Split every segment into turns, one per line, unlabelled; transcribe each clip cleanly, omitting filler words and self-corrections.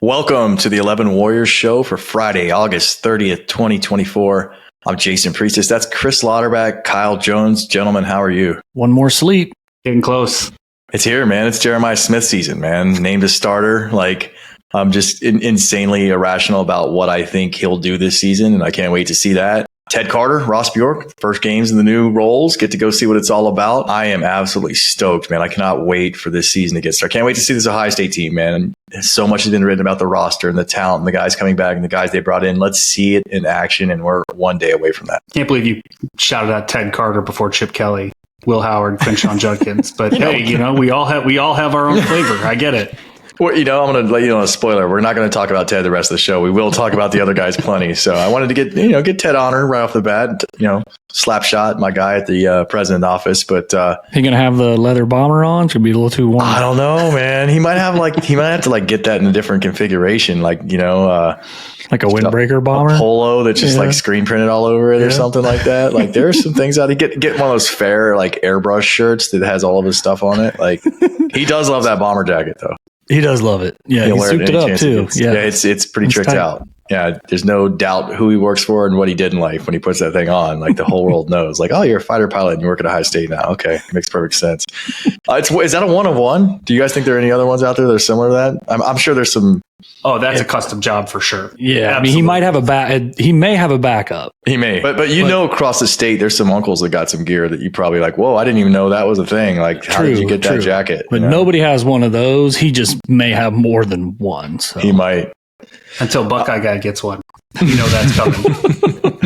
Welcome to the 11 Warriors show for Friday, August 30th, 2024. I'm Jason Priestis. That's Chris Lauterbach, Kyle Jones. Gentlemen, how are you?
One more sleep.
Getting close.
It's here, man. It's Jeremiah Smith season, man. Named a starter. I'm just insanely irrational about what I think he'll do this season, and I can't wait to see that. Ted Carter, Ross Bjork, first games in the new roles. Get to go see what it's all about. I am absolutely stoked, man. I cannot wait for this season to get started. I can't wait to see this Ohio State team, man. So much has been written about the roster and the talent and the guys coming back and the guys they brought in. Let's see it in action, and we're one day away from that.
Can't believe you shouted out Ted Carter before Chip Kelly, Will Howard, Quinshon Judkins. But we all have our own flavor. I get it.
Well, I'm going to let you know a spoiler. We're not going to talk about Ted the rest of the show. We will talk about the other guys plenty. So I wanted to get Ted honor right off the bat. Slap shot, my guy at the president office. But
he going to have the leather bomber on? Should be a little too warm.
I don't know, man. He might have to get that in a different configuration, like a
windbreaker bomber,
a polo that's just screen printed all over it or something like that. Like there's some things out. Get one of those fair airbrush shirts that has all of his stuff on it. Like he does love that bomber jacket though.
He does love it. Yeah, he souped it up too.
It's pretty tricked out. Yeah, there's no doubt who he works for and what he did in life when he puts that thing on. Like the whole world knows. Like, oh, you're a fighter pilot and you work at Ohio State now. Okay, makes perfect sense. Is that a one of one? Do you guys think there are any other ones out there that are similar to that? I'm sure there's some.
Oh, that's a custom job for sure.
Yeah, absolutely. I mean, he might have he may have a backup.
He may, but across the state, there's some uncles that got some gear that you probably like. Whoa, I didn't even know that was a thing. Like, how did you get that jacket?
But nobody has one of those. He just may have more than one. So.
He might.
Until Buckeye guy gets one, that's coming.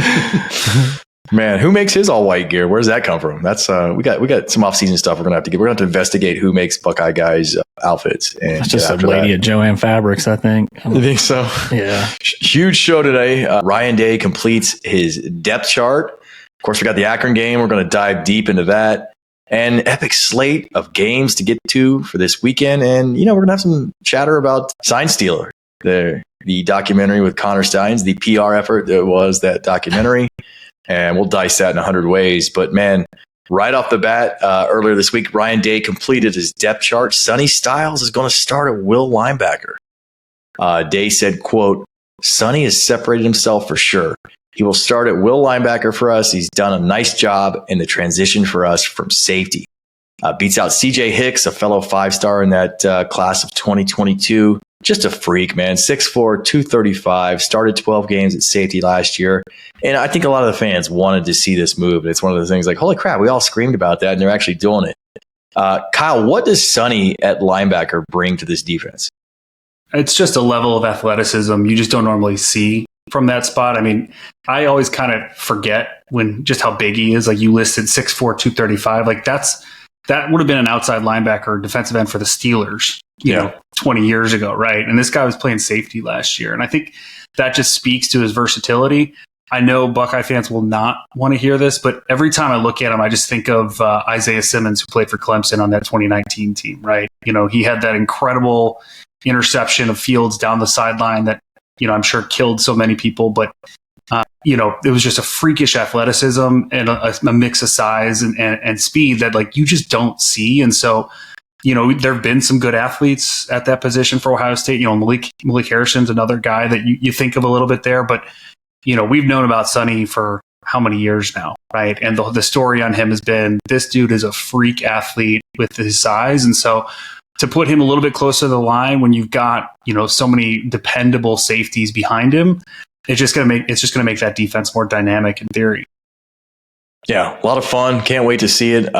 Man, who makes his all white gear? Where does that come from? That's we got some off season stuff we're gonna have to get. We're gonna have to investigate who makes Buckeye guys outfits. And
that's just a lady at Joanne Fabrics, I think.
You think so?
Yeah.
Huge show today. Ryan Day completes his depth chart. Of course, we got the Akron game. We're going to dive deep into that. An epic slate of games to get to for this weekend. And, we're going to have some chatter about Sign Stealer, the documentary with Connor Stalions, the PR effort that was that documentary. And we'll dice that in 100 ways. But, man, right off the bat, earlier this week, Ryan Day completed his depth chart. Sonny Styles is going to start at will linebacker. Day said, quote, Sonny has separated himself for sure. He will start at will linebacker for us. He's done a nice job in the transition for us from safety. Beats out CJ Hicks, a fellow five-star in that class of 2022. Just a freak, man. 6'4", 235, started 12 games at safety last year. And I think a lot of the fans wanted to see this move. And it's one of the things like, holy crap, we all screamed about that, and they're actually doing it. Kyle, what does Sonny at linebacker bring to this defense?
It's just a level of athleticism you just don't normally see from that spot. I mean, I always kind of forget just how big he is. Like you listed 6'4", 235. Like that would have been an outside linebacker, defensive end for the Steelers, 20 years ago, right? And this guy was playing safety last year. And I think that just speaks to his versatility. I know Buckeye fans will not want to hear this, but every time I look at him, I just think of Isaiah Simmons, who played for Clemson on that 2019 team, right? He had that incredible interception of Fields down the sideline that, I'm sure killed so many people, but it was just a freakish athleticism and a mix of size and speed that you just don't see. And so, there have been some good athletes at that position for Ohio State. Malik Harrison's another guy that you think of a little bit there, but we've known about Sonny for how many years now, right? And the story on him has been this dude is a freak athlete with his size. And so to put him a little bit closer to the line when you've got, so many dependable safeties behind him, it's just going to make that defense more dynamic in theory.
Yeah, a lot of fun. Can't wait to see it.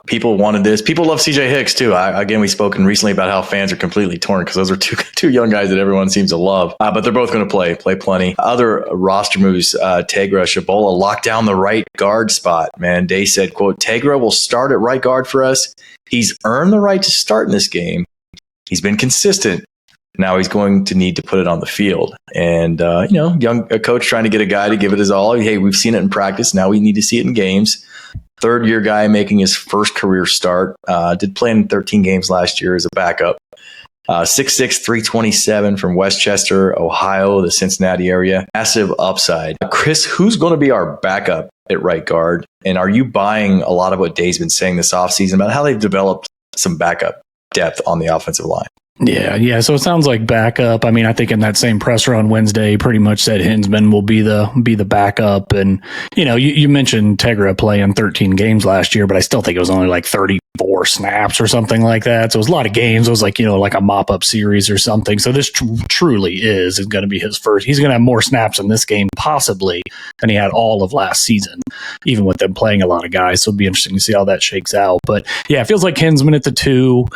People wanted this. People love CJ Hicks too. We've spoken recently about how fans are completely torn because those are two young guys that everyone seems to love. But they're both going to play plenty. Other roster moves, Tegra, Tshabola locked down the right guard spot. Man, Day said, quote, Tegra will start at right guard for us. He's earned the right to start in this game. He's been consistent. Now he's going to need to put it on the field. And, a coach trying to get a guy to give it his all. Hey, we've seen it in practice. Now we need to see it in games. Third-year guy making his first career start. Did play in 13 games last year as a backup. 6'6", 327 from Westchester, Ohio, the Cincinnati area. Massive upside. Chris, who's going to be our backup at right guard? And are you buying a lot of what Day's been saying this offseason about how they've developed some backup depth on the offensive line?
Yeah. So it sounds like backup. I mean, I think in that same presser on Wednesday, pretty much said Hinsman will be the backup. And you mentioned Tegra playing 13 games last year, but I still think it was only like 34 snaps or something like that. So it was a lot of games. It was like like a mop up series or something. So this truly is going to be his first. He's going to have more snaps in this game possibly than he had all of last season, even with them playing a lot of guys. So it'll be interesting to see how that shakes out. But yeah, it feels like Hinsman at the 2.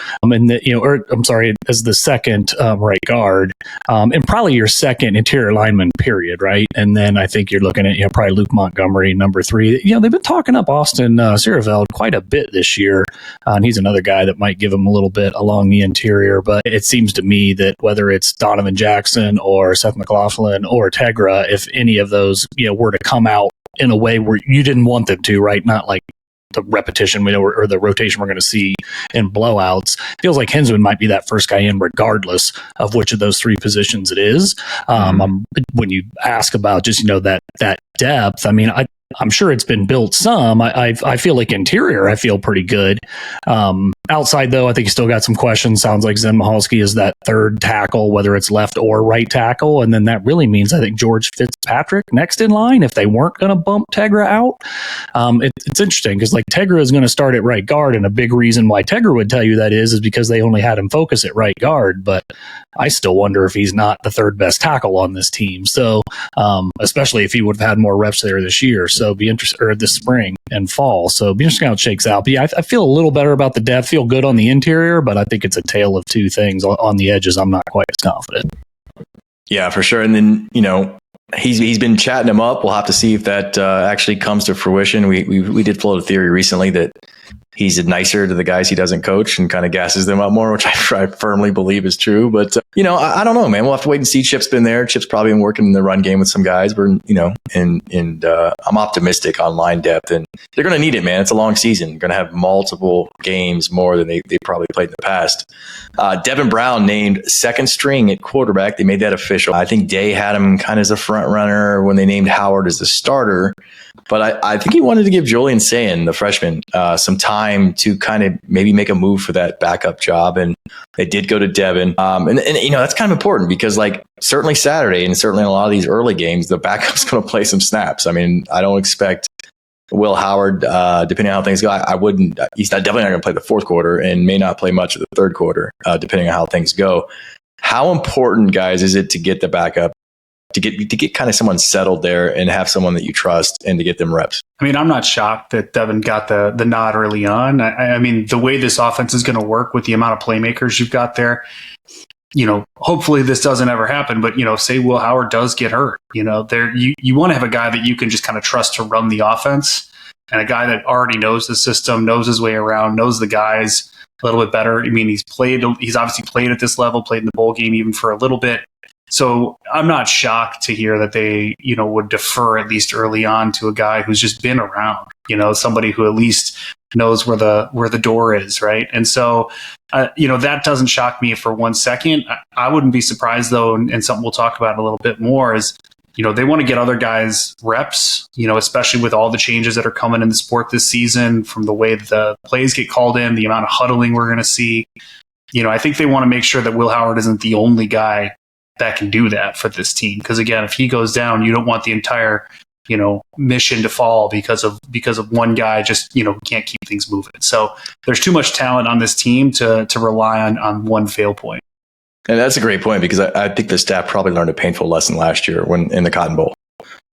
As the second right guard, and probably your second interior lineman, period, right? And then I think you're looking at probably Luke Montgomery, number 3. They've been talking up Austin Sierreveld quite a bit this year, and he's another guy that might give him a little bit along the interior. But it seems to me that whether it's Donovan Jackson or Seth McLaughlin or Tegra, if any of those were to come out in a way where you didn't want them to, right? Not like the repetition or the rotation we're going to see in blowouts. Feels like Hinsman might be that first guy in regardless of which of those 3 positions it is. When you ask about just that depth, I mean, I'm sure it's been built some. I feel like interior, I feel pretty good. Outside, though, I think you still got some questions. Sounds like Zen Mahalski is that third tackle, whether it's left or right tackle. And then that really means, I think, George Fitzpatrick next in line if they weren't going to bump Tegra out. It's interesting because Tegra is going to start at right guard. And a big reason why Tegra would tell you that is because they only had him focus at right guard. But I still wonder if he's not the third best tackle on this team. So especially if he would have had more reps there this year. So be interested, or this spring and fall. So be interesting how it shakes out. But yeah, I feel a little better about the depth. Feel good on the interior, but I think it's a tale of 2 things. On the edges, I'm not quite as confident.
Yeah, for sure. And then he's been chatting him up. We'll have to see if that actually comes to fruition. We did float a theory recently that he's nicer to the guys he doesn't coach and kind of gasses them up more, which I firmly believe is true. But, I don't know, man. We'll have to wait and see. Chip's been there. Chip's probably been working in the run game with some guys. And I'm optimistic on line depth. And they're going to need it, man. It's a long season. They're going to have multiple games more than they probably played in the past. Devin Brown named second string at quarterback. They made that official. I think Day had him kind of as a front runner when they named Howard as the starter. But I think he wanted to give Julian Sayin, the freshman, some time to kind of maybe make a move for that backup job. And they did go to Devin. And that's kind of important because certainly Saturday and certainly in a lot of these early games, the backup's going to play some snaps. I mean, I don't expect Will Howard, depending on how things go, I wouldn't, he's definitely not going to play the fourth quarter and may not play much of the third quarter, depending on how things go. How important, guys, is it to get the backup? To get kind of someone settled there and have someone that you trust and to get them reps.
I mean, I'm not shocked that Devin got the nod early on. I mean, the way this offense is going to work with the amount of playmakers you've got there, hopefully this doesn't ever happen. But say Will Howard does get hurt, you want to have a guy that you can just kind of trust to run the offense, and a guy that already knows the system, knows his way around, knows the guys a little bit better. I mean, he's obviously played at this level, played in the bowl game even for a little bit. So I'm not shocked to hear that they, would defer at least early on to a guy who's just been around, somebody who at least knows where the door is, right? And so, that doesn't shock me for 1 second. I wouldn't be surprised though, and something we'll talk about a little bit more is, they want to get other guys reps, especially with all the changes that are coming in the sport this season, from the way the plays get called in, the amount of huddling we're going to see. I think they want to make sure that Will Howard isn't the only guy that can do that for this team. Because again, if he goes down, you don't want the entire, mission to fall because of one guy just, can't keep things moving. So there's too much talent on this team to rely on one fail point.
And that's a great point because I think the staff probably learned a painful lesson last year when in the Cotton Bowl,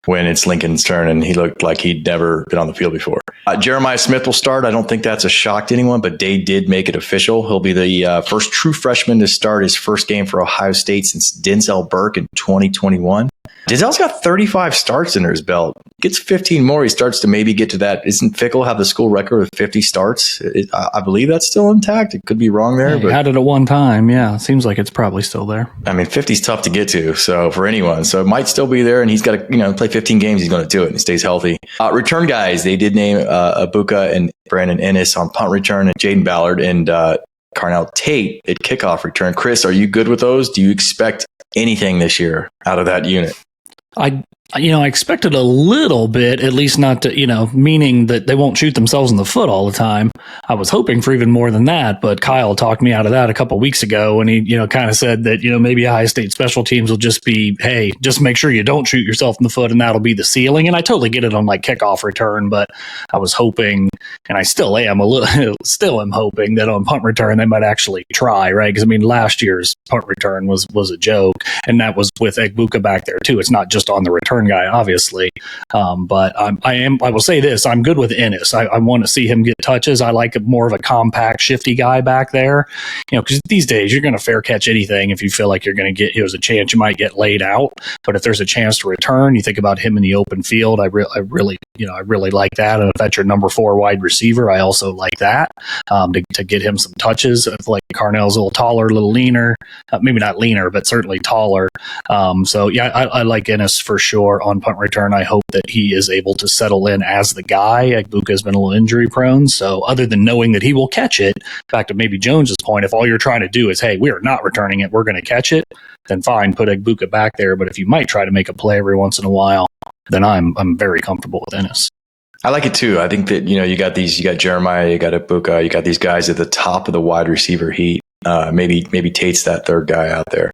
when it's Lincoln's turn and he looked like he'd never been on the field before. Jeremiah Smith will start. I don't think that's a shock to anyone, but they did make it official. He'll be the first true freshman to start his first game for Ohio State since Denzel Burke in 2021. Denzel's got 35 starts under his belt. Gets 15 more. He starts to maybe get to that. Isn't Fickle have the school record with 50 starts? I believe that's still intact. It could be wrong there.
But had it at one time. Yeah. Seems like it's probably still there.
I mean, 50 is tough to get to. So for anyone, so it might still be there, and he's got to, play 15 games. He's going to do it and he stays healthy. Return guys. They did name Abuka and Brandon Ennis on punt return, and Jaden Ballard and Carnell Tate at kickoff return. Chris, are you good with those? Do you expect anything this year out of that unit?
I expected a little bit, at least not to, meaning that they won't shoot themselves in the foot all the time. I was hoping for even more than that, but Kyle talked me out of that a couple of weeks ago when he, kind of said that, maybe Ohio State special teams will just be, hey, just make sure you don't shoot yourself in the foot and that'll be the ceiling. And I totally get it on like kickoff return, but I was hoping, and I still am hoping that on punt return they might actually try, right? Because last year's punt return was a joke, and that was with Egbuka back there too. It's not just on the return guy, obviously. But I will say this, I'm good with Ennis. I want to see him get touches. I like more of a compact, shifty guy back there, because these days you're going to fair catch anything if you feel like you're going to get, there's a chance you might get laid out. But if there's a chance to return, you think about him in the open field. I really like that. And if that's your number 4 wide receiver, I also like that, to get him some touches. Like Carnell's a little taller, a little leaner, maybe not leaner, but certainly taller. So yeah, I like Ennis for sure on punt return. I hope that he is able to settle in as the guy. Egbuka has been a little injury prone. So other than knowing that he will catch it, back to maybe Jones's point, if all you're trying to do is, hey, we are not returning it, we're going to catch it, then fine, put Egbuka back there. But if you might try to make a play every once in a while, then I'm very comfortable with Ennis.
I like it too. I think that, you got Jeremiah, you got Ibuka, you got these guys at the top of the wide receiver heat. Maybe Tate's that third guy out there,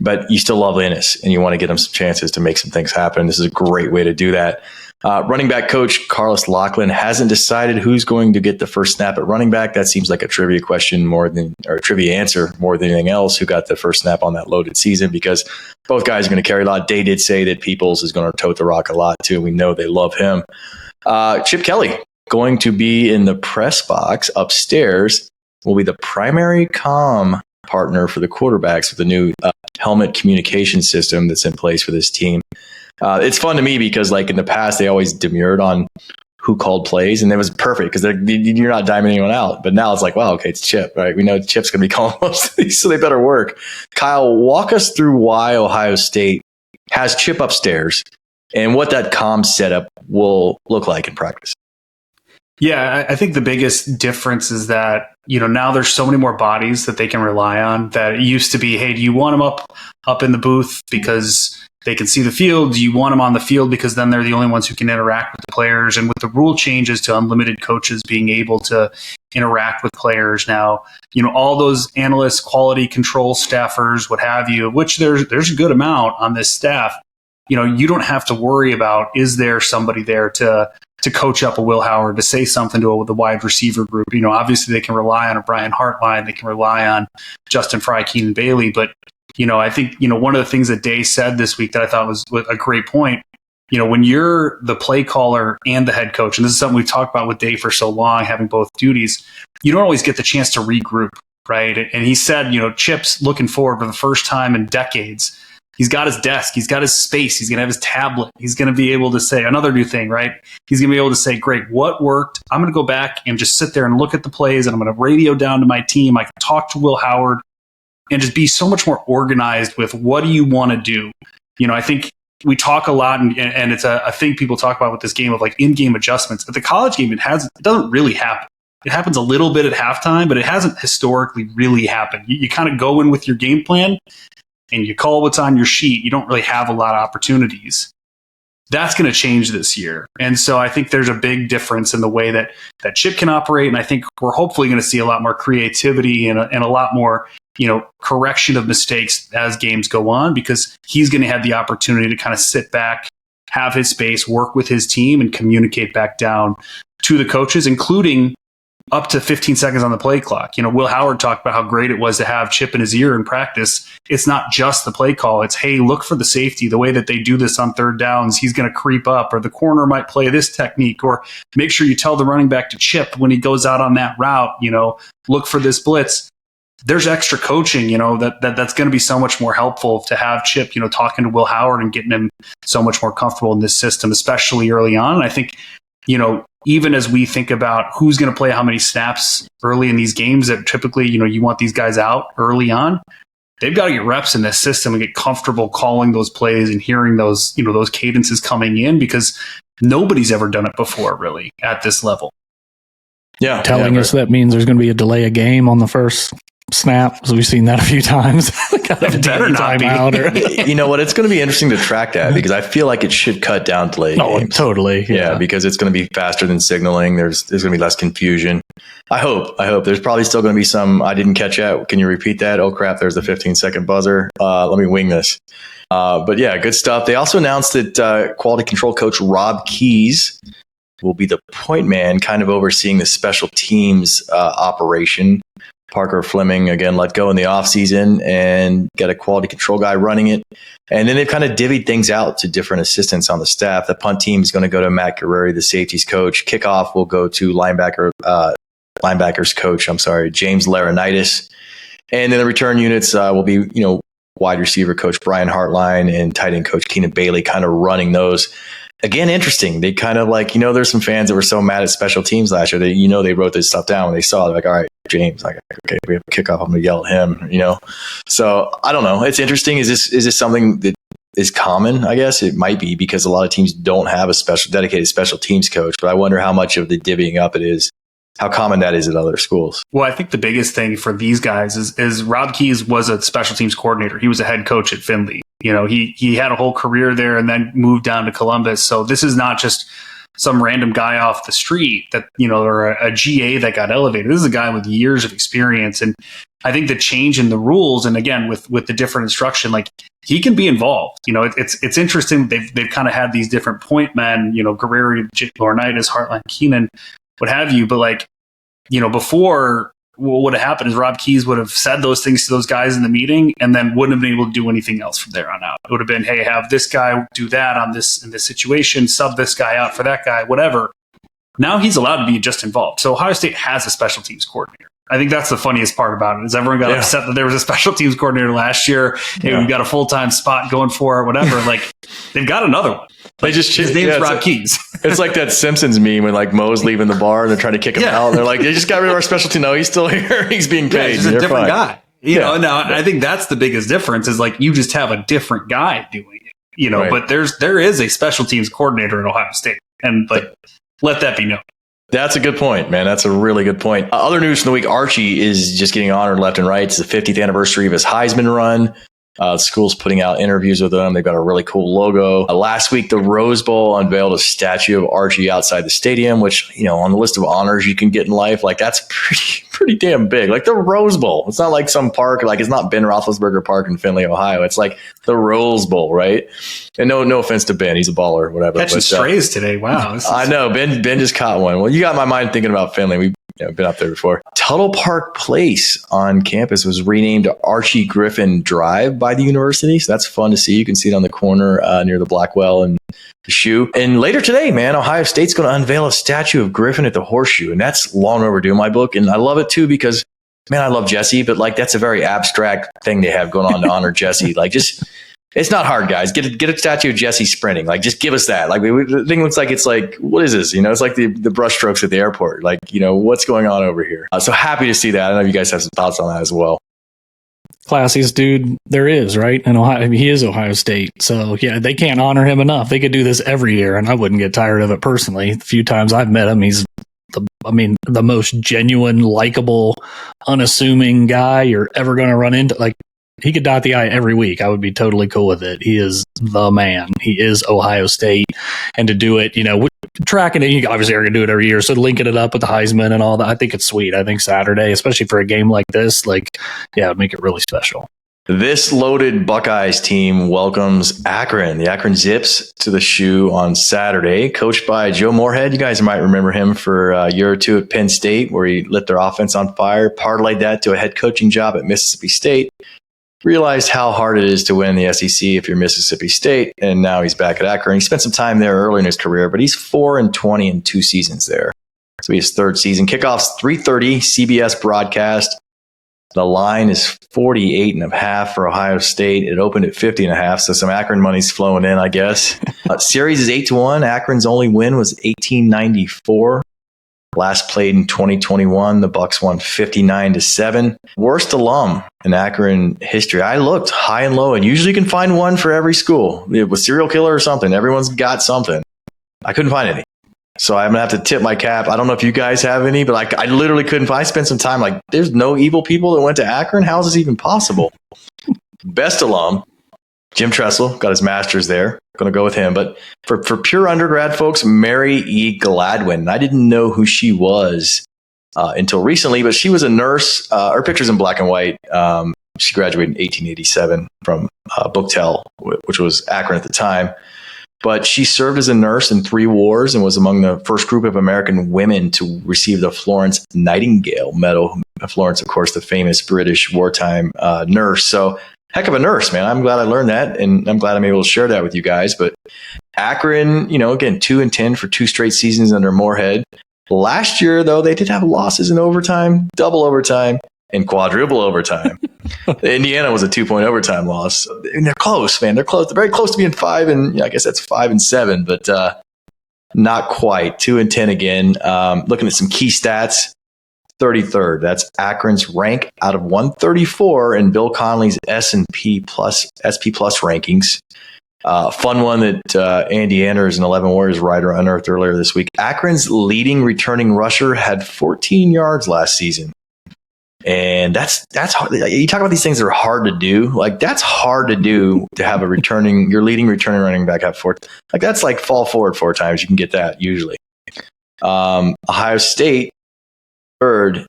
but you still love Ennis and you want to get him some chances to make some things happen. This is a great way to do that. Running back coach Carlos Lachlan hasn't decided who's going to get the first snap at running back. That seems like a trivia question or a trivia answer more than anything else. Who got the first snap on that loaded season? Because both guys are going to carry a lot. Day did say that Peoples is going to tote the rock a lot too. We know they love him. Chip Kelly going to be in the press box upstairs, will be the primary comm partner for the quarterbacks with the new helmet communication system that's in place for this team. It's fun to me because, like, in the past, they always demurred on who called plays, and it was perfect because you're not diming anyone out. But now it's like, wow, okay, it's Chip, right? We know Chip's going to be calling most of these, so they better work. Kyle, walk us through why Ohio State has Chip upstairs and what that comm setup will look like in practice.
Yeah, I think the biggest difference is that, now there's so many more bodies that they can rely on. That it used to be, hey, do you want them up in the booth because they can see the field? Do you want them on the field because then they're the only ones who can interact with the players? And with the rule changes to unlimited coaches being able to interact with players now, all those analysts, quality control staffers, what have you, which there's a good amount on this staff. You don't have to worry about, is there somebody there to coach up a Will Howard, to say something to the wide receiver group. Obviously they can rely on a Brian Hartline. They can rely on Justin Fry, Keenan Bailey. But, I think, one of the things that Day said this week that I thought was a great point, when you're the play caller and the head coach, and this is something we've talked about with Day for so long, having both duties, you don't always get the chance to regroup, right? And he said, Chip's looking forward for the first time in decades. He's got his desk. He's got his space. He's going to have his tablet. He's going to be able to say another new thing, right? He's going to be able to say, great, what worked? I'm going to go back and just sit there and look at the plays, and I'm going to radio down to my team. I can talk to Will Howard and just be so much more organized with what do you want to do? I think we talk a lot, and it's a thing people talk about with this game of like in-game adjustments. At the college game, it doesn't really happen. It happens a little bit at halftime, but it hasn't historically really happened. You kind of go in with your game plan, and you call what's on your sheet. You don't really have a lot of opportunities. That's going to change this year. And so I think there's a big difference in the way that Chip can operate. And I think we're hopefully going to see a lot more creativity and a lot more, correction of mistakes as games go on, because he's going to have the opportunity to kind of sit back, have his space, work with his team, and communicate back down to the coaches, including up to 15 seconds on the play clock. Will Howard talked about how great it was to have Chip in his ear in practice. It's not just the play call. It's, hey, look for the safety. The way that they do this on third downs, he's going to creep up, or the corner might play this technique, or make sure you tell the running back to chip when he goes out on that route, look for this blitz. There's extra coaching, that's going to be so much more helpful to have Chip, talking to Will Howard and getting him so much more comfortable in this system, especially early on. And I think, even as we think about who's going to play how many snaps early in these games, that typically, you want these guys out early on, they've got to get reps in this system and get comfortable calling those plays and hearing those, those cadences coming in, because nobody's ever done it before really at this level.
Yeah. Telling us that means there's going to be a delay of game on the first snap. So we've seen that a few times.
It better not be.
You know what? It's going to be interesting to track that because I feel like it should cut down delay games.
Totally.
Yeah, because it's going to be faster than signaling. There's going to be less confusion. I hope. There's probably still going to be some I didn't catch that. Can you repeat that? Oh, crap. There's the 15-second buzzer. Let me wing this. But yeah, good stuff. They also announced that quality control coach Rob Keys will be the point man, kind of overseeing the special teams operation. Parker Fleming, again, let go in the offseason and got a quality control guy running it. And then they've kind of divvied things out to different assistants on the staff. The punt team is going to go to Matt Guerreri, the safeties coach. Kickoff will go to linebackers coach, James Laurinaitis. And then the return units will be, wide receiver coach Brian Hartline and tight end coach Keenan Bailey kind of running those. Again, interesting. They kind of there's some fans that were so mad at special teams last year. They wrote this stuff down when they saw it. They're like, all right, James, okay, we have a kickoff. I'm going to yell at him, So I don't know. It's interesting. Is this something that is common? I guess it might be because a lot of teams don't have a dedicated special teams coach, but I wonder how much of the divvying up it is. How common that is at other schools.
Well, I think the biggest thing for these guys is Rob Keys was a special teams coordinator. He was a head coach at Findlay. He had a whole career there and then moved down to Columbus. So this is not just some random guy off the street that, or a GA that got elevated. This is a guy with years of experience. And I think the change in the rules, and again, with the different instruction, he can be involved. It's interesting. They've kind of had these different point men, Guerreri, Laurinaitis, Hartline, Keenan, what have you. But before, what would have happened is Rob Keys would have said those things to those guys in the meeting and then wouldn't have been able to do anything else from there on out. It would have been, hey, have this guy do that in this situation, sub this guy out for that guy, whatever. Now he's allowed to be just involved. So Ohio State has a special teams coordinator. I think that's the funniest part about it is everyone got upset that there was a special teams coordinator last year. Hey, we've got a full-time spot going for it, whatever. They've got another one. His name's Rob Keys.
It's like that Simpsons meme when Moe's leaving the bar and they're trying to kick him out. And they're like, they just got rid of our special team. No, he's still here. He's being paid.
He's a different guy. I think that's the biggest difference is you just have a different guy doing it.
Right.
But there is a special teams coordinator at Ohio State. And let that be known.
That's a good point, man. That's a really good point. Other news from the week, Archie is just getting honored left and right. It's the 50th anniversary of his Heisman run. The school's putting out interviews with him. They've got a really cool logo. Last week, the Rose Bowl unveiled a statue of Archie outside the stadium, which, on the list of honors you can get in life, that's pretty damn big. The Rose Bowl. It's not like some park, it's not Ben Roethlisberger Park in Findlay, Ohio. It's the Rose Bowl, right? And no offense to Ben. He's a baller or whatever.
Catching strays today. Wow.
I know. Ben just caught one. Well, you got my mind thinking about Findlay. We've been up there before. Tuttle Park Place on campus was renamed Archie Griffin Drive by the university. So that's fun to see. You can see it on the corner near the Blackwell and the Shoe. And later today, man, Ohio State's going to unveil a statue of Griffin at the Horseshoe. And that's long overdue in my book. And I love it too because, man, I love Jesse. But that's a very abstract thing they have going on to honor Jesse. It's not hard, guys. Get a statue of Jesse sprinting. Just give us that. The thing looks it's what is this? It's like the brushstrokes at the airport. What's going on over here? So happy to see that. I know you guys have some thoughts on that as well.
Classiest dude there is, right? And Ohio, he is Ohio State. So yeah, they can't honor him enough. They could do this every year and I wouldn't get tired of it personally. The few times I've met him, he's the most genuine, likable, unassuming guy you're ever going to run into. He could dot the I every week. I would be totally cool with it. He is the man. He is Ohio State. And to do it, tracking it, you obviously are going to do it every year. So linking it up with the Heisman and all that, I think it's sweet. I think Saturday, especially for a game like this, it'd make it really special.
This loaded Buckeyes team welcomes Akron, the Akron Zips, to the Shoe on Saturday, coached by Joe Moorhead. You guys might remember him for a year or two at Penn State, where he lit their offense on fire, parlayed that to a head coaching job at Mississippi State. Realized how hard it is to win the SEC if you're Mississippi State, and now he's back at Akron. He spent some time there early in his career, but he's 4-20 in 2 seasons there. So his third season. Kickoff's 3:30 CBS broadcast. The line is 48.5 for Ohio State. It opened at 50.5, so some Akron money's flowing in, I guess. Series is 8-1. Akron's only win was 1894. Last played in 2021, the Bucks won 59-7. Worst alum in Akron history. I looked high and low, and usually you can find one for every school. It was serial killer or something. Everyone's got something. I couldn't find any. So I'm going to have to tip my cap. I don't know if you guys have any, but I literally couldn't. I spent some time like, there's no evil people that went to Akron. How is this even possible? Best alum, Jim Tressel, got his master's there. Going to go with him. But for pure undergrad folks, Mary E. Gladwin. I didn't know who she was until recently, but she was a nurse. Her picture's in black and white. She graduated in 1887 from Buckeye, which was Akron at the time. But she served as a nurse in 3 wars and was among the first group of American women to receive the Florence Nightingale Medal. Florence, of course, the famous British wartime nurse. So heck of a nurse, man. I'm glad I learned that, and I'm glad I'm able to share that with you guys. But Akron, again, 2-10 for 2 straight seasons under Moorhead. Last year, though, they did have losses in overtime, double overtime, and quadruple overtime. Indiana was a 2-point overtime loss. And they're close, man. They're close. They're very close to being 5, and I guess that's 5-7, but not quite. 2-10 again. Looking at some key stats. 33rd. That's Akron's rank out of 134 in Bill Connolly's SP plus rankings. Fun one that Andy Anders, an 11 Warriors writer, unearthed earlier this week. Akron's leading returning rusher had 14 yards last season. And that's hard. You talk about these things that are hard to do. Like, that's hard to do, to have your leading returning running back have 4. Like, that's like fall forward 4 times. You can get that usually. Ohio State, 3rd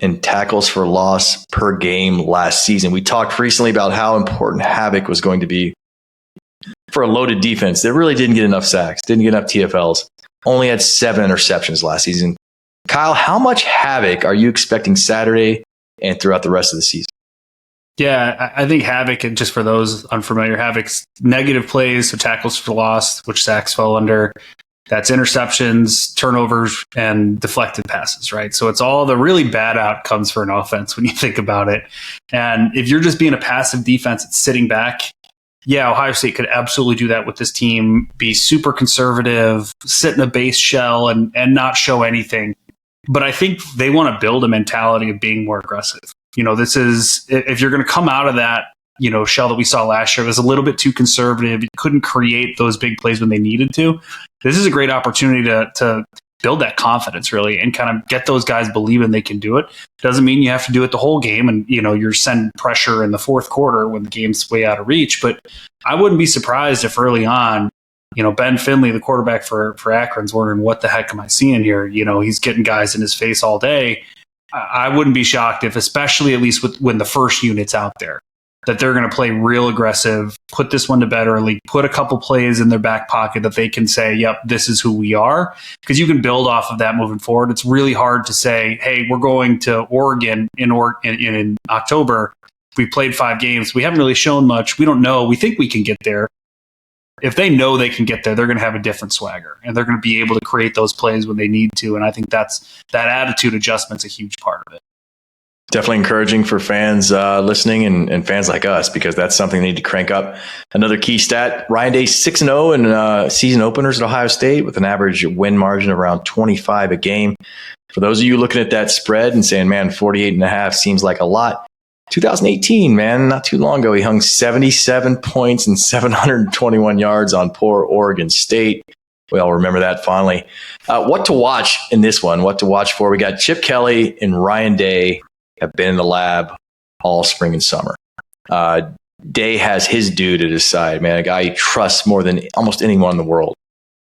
in tackles for loss per game last season. We talked recently about how important havoc was going to be for a loaded defense that really didn't get enough sacks, didn't get enough TFLs, only had 7 interceptions last season. Kyle, how much havoc are you expecting Saturday and throughout the rest of the season?
Yeah, I think havoc, and just for those unfamiliar, havoc's negative plays, so tackles for loss, which sacks fall under. That's interceptions, turnovers, and deflected passes, right? So it's all the really bad outcomes for an offense when you think about it. And if you're just being a passive defense that's sitting back, yeah, Ohio State could absolutely do that with this team, be super conservative, sit in a base shell and not show anything. But I think they want to build a mentality of being more aggressive. This is, if you're going to come out of that, shell that we saw last year, it was a little bit too conservative. It couldn't create those big plays when they needed to. This is a great opportunity to build that confidence, really, and kind of get those guys believing they can do it. Doesn't mean you have to do it the whole game, and you're sending pressure in the 4th quarter when the game's way out of reach. But I wouldn't be surprised if early on, Ben Finley, the quarterback for Akron's, wondering, what the heck am I seeing here? He's getting guys in his face all day. I wouldn't be shocked if, especially at least when the first unit's out there, that they're going to play real aggressive, put this one to bed early, put a couple plays in their back pocket that they can say, yep, this is who we are. Because you can build off of that moving forward. It's really hard to say, hey, we're going to Oregon in October. We played 5 games. We haven't really shown much. We don't know. We think we can get there. If they know they can get there, they're going to have a different swagger, and they're going to be able to create those plays when they need to. And I think that attitude adjustment's a huge part of it.
Definitely encouraging for fans listening and fans like us, because that's something they need to crank up. Another key stat, Ryan Day 6-0 in season openers at Ohio State with an average win margin of around 25 a game. For those of you looking at that spread and saying, man, 48.5 seems like a lot. 2018, man, not too long ago, he hung 77 points and 721 yards on poor Oregon State. We all remember that fondly. What to watch in this one? What to watch for? We got Chip Kelly and Ryan Day have been in the lab all spring and summer. Day has his dude at his side, man, a guy he trusts more than almost anyone in the world.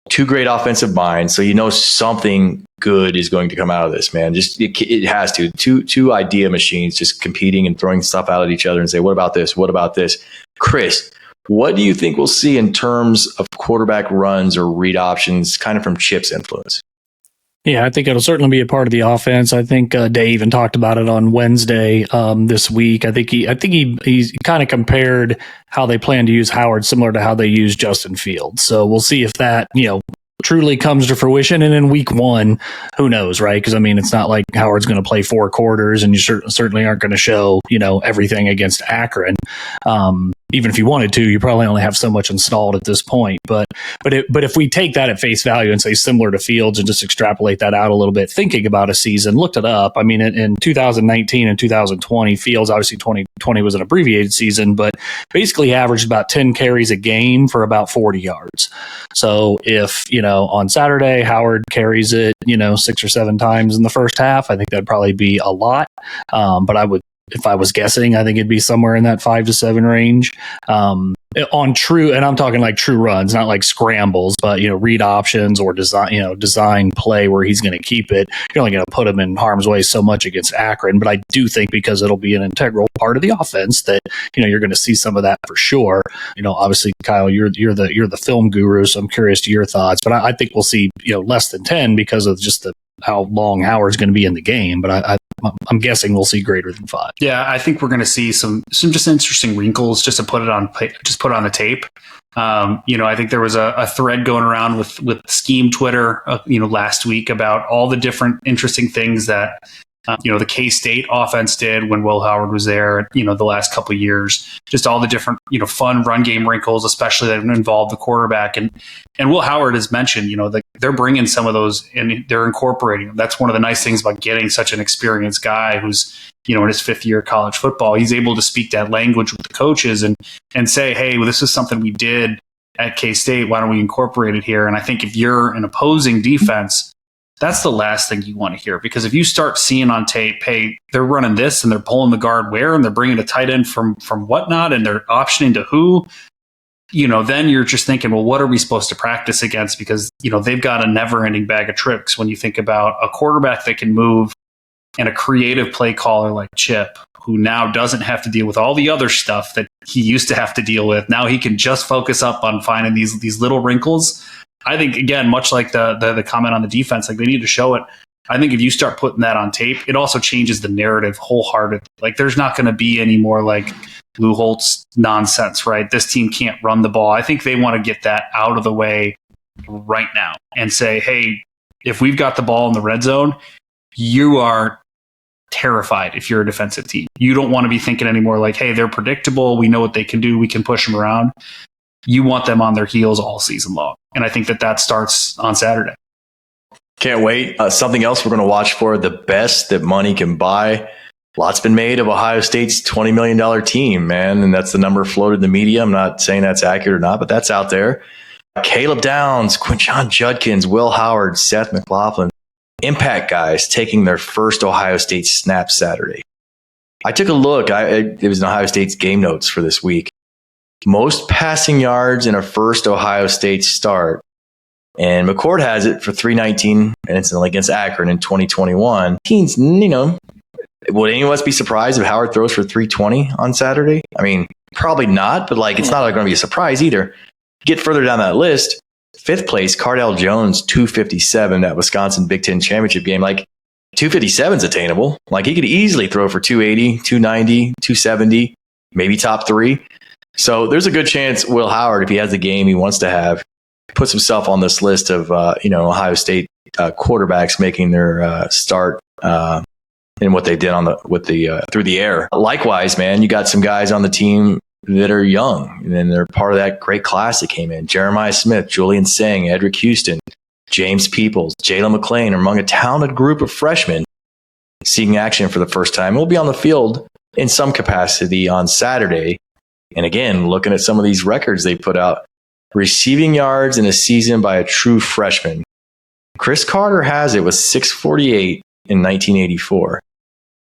2 great offensive minds, so something good is going to come out of this, man. Just it has to. Two idea machines just competing and throwing stuff out at each other and say, what about this? What about this? Chris, what do you think we'll see in terms of quarterback runs or read options, kind of from Chip's influence?
Yeah, I think it'll certainly be a part of the offense. I think Dave even talked about it on Wednesday this week. I think he kind of compared how they plan to use Howard similar to how they use Justin Fields. So we'll see if that truly comes to fruition. And in week 1, who knows, right? Because it's not like Howard's going to play 4 quarters, and you certainly aren't going to show everything against Akron. Even if you wanted to, you probably only have so much installed at this point. But if we take that at face value and say similar to Fields and just extrapolate that out a little bit, thinking about a season, looked it up. In 2019 and 2020, Fields, obviously 2020 was an abbreviated season, but basically averaged about 10 carries a game for about 40 yards. So if, on Saturday, Howard carries it, 6 or 7 times in the first half. I think that'd probably be a lot. But if I was guessing, I think it'd be somewhere in that 5 to 7 range. On true, and I'm talking like true runs, not like scrambles, but read options or design play where he's going to keep it. You're only going to put him in harm's way so much against Akron, but I do think because it'll be an integral part of the offense that you're going to see some of that for sure. Obviously, Kyle, you're the film guru, so I'm curious to your thoughts. But I think we'll see less than 10 because of just how long Howard's going to be in the game. But I'm guessing we'll see greater than 5.
Yeah, I think we're going to see some just interesting wrinkles just to put on the tape. I think there was a thread going around with Scheme Twitter, last week about all the different interesting things that the K-State offense did when Will Howard was there. The last couple of years, just all the different fun run game wrinkles, especially that involve the quarterback. And Will Howard has mentioned, they're bringing some of those and they're incorporating them. That's one of the nice things about getting such an experienced guy who's in his 5th year of college football. He's able to speak that language with the coaches and say, hey, well, this is something we did at K-State. Why don't we incorporate it here? And I think if you're an opposing defense, that's the last thing you want to hear, because if you start seeing on tape, hey, they're running this and they're pulling the guard where, and they're bringing a tight end from whatnot, and they're optioning to who, then you're just thinking, well, what are we supposed to practice against? Because, they've got a never ending bag of tricks when you think about a quarterback that can move and a creative play caller like Chip, who now doesn't have to deal with all the other stuff that he used to have to deal with. Now he can just focus up on finding these little wrinkles. I think, again, much like the comment on the defense, like they need to show it. I think if you start putting that on tape, it also changes the narrative wholeheartedly. Like there's not going to be any more like Lou Holtz nonsense, right? This team can't run the ball. I think they want to get that out of the way right now and say, hey, if we've got the ball in the red zone, you are terrified if you're a defensive team. You don't want to be thinking anymore like, hey, they're predictable. We know what they can do. We can push them around. You want them on their heels all season long. And I think that starts on Saturday.
Can't wait. Something else we're going to watch for, the best that money can buy. Lots been made of Ohio State's $20 million team, man. And that's the number floated in the media. I'm not saying that's accurate or not, but that's out there. Caleb Downs, Quinshon Judkins, Will Howard, Seth McLaughlin. Impact guys taking their first Ohio State snap Saturday. I took a look. It was in Ohio State's game notes for this week. Most passing yards in a first Ohio State start. And McCord has it for 319, and it's against Akron in 2021. Teens, would any of us be surprised if Howard throws for 320 on Saturday? I mean, probably not, but it's not going to be a surprise either. Get further down that list, 5th place, Cardell Jones, 257, that Wisconsin Big Ten championship game. 257 is attainable. He could easily throw for 280, 290, 270, maybe top 3. So there's a good chance Will Howard, if he has the game he wants to have, puts himself on this list of Ohio State quarterbacks making their start in what they did through the air. Likewise, man, you got some guys on the team that are young, and they're part of that great class that came in. Jeremiah Smith, Julian Sang, Edric Houston, James Peoples, Jalen McClain, among a talented group of freshmen seeing action for the first time. We'll be on the field in some capacity on Saturday. And again, looking at some of these records they put out, receiving yards in a season by a true freshman. Chris Carter has it with 648 in 1984.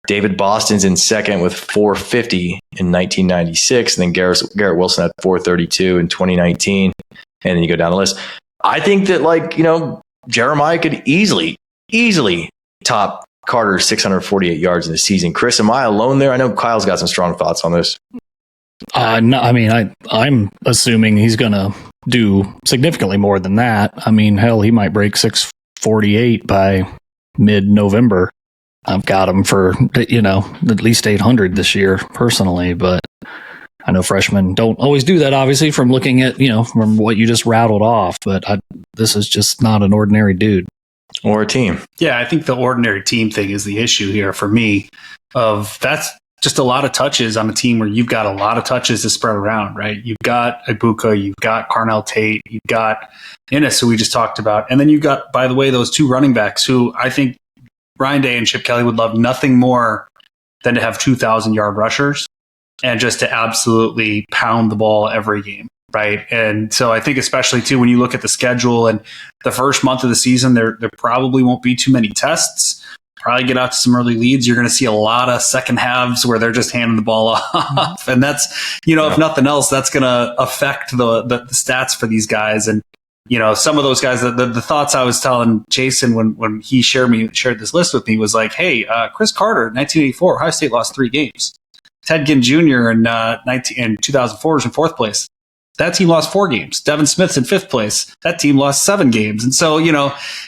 David Boston's in second with 450 in 1996. And then Garrett Wilson had 432 in 2019. And then you go down the list. I think that Jeremiah could easily top Carter's 648 yards in the season. Chris, am I alone there? I know Kyle's got some strong thoughts on this.
No, I mean, I'm assuming he's going to do significantly more than that. I mean, hell, he might break 648 by mid-November. I've got him for, at least 800 this year personally, but I know freshmen don't always do that, obviously, from looking at, from what you just rattled off, but this is just not an ordinary dude.
Or a team.
Yeah, I think the ordinary team thing is the issue here for me. That's just a lot of touches on a team where you've got a lot of touches to spread around, right? You've got Ibuka, you've got Carnell Tate, you've got Ennis, who we just talked about. And then you've got, by the way, those 2 running backs who I think Ryan Day and Chip Kelly would love nothing more than to have 2,000-yard rushers and just to absolutely pound the ball every game. right? And so I think especially too, when you look at the schedule and the first month of the season, there probably won't be too many tests. Probably get out to some early leads. You're going to see a lot of second halves where they're just handing the ball off. And that's, if nothing else, that's going to affect the stats for these guys. And, some of those guys, the thoughts I was telling Jason when he shared this list with me was like, hey, Chris Carter, 1984, Ohio State lost 3 games. Ted Ginn Jr. in 2004 is in 4th place. That team lost 4 games. Devin Smith's in 5th place. That team lost 7 games. And so,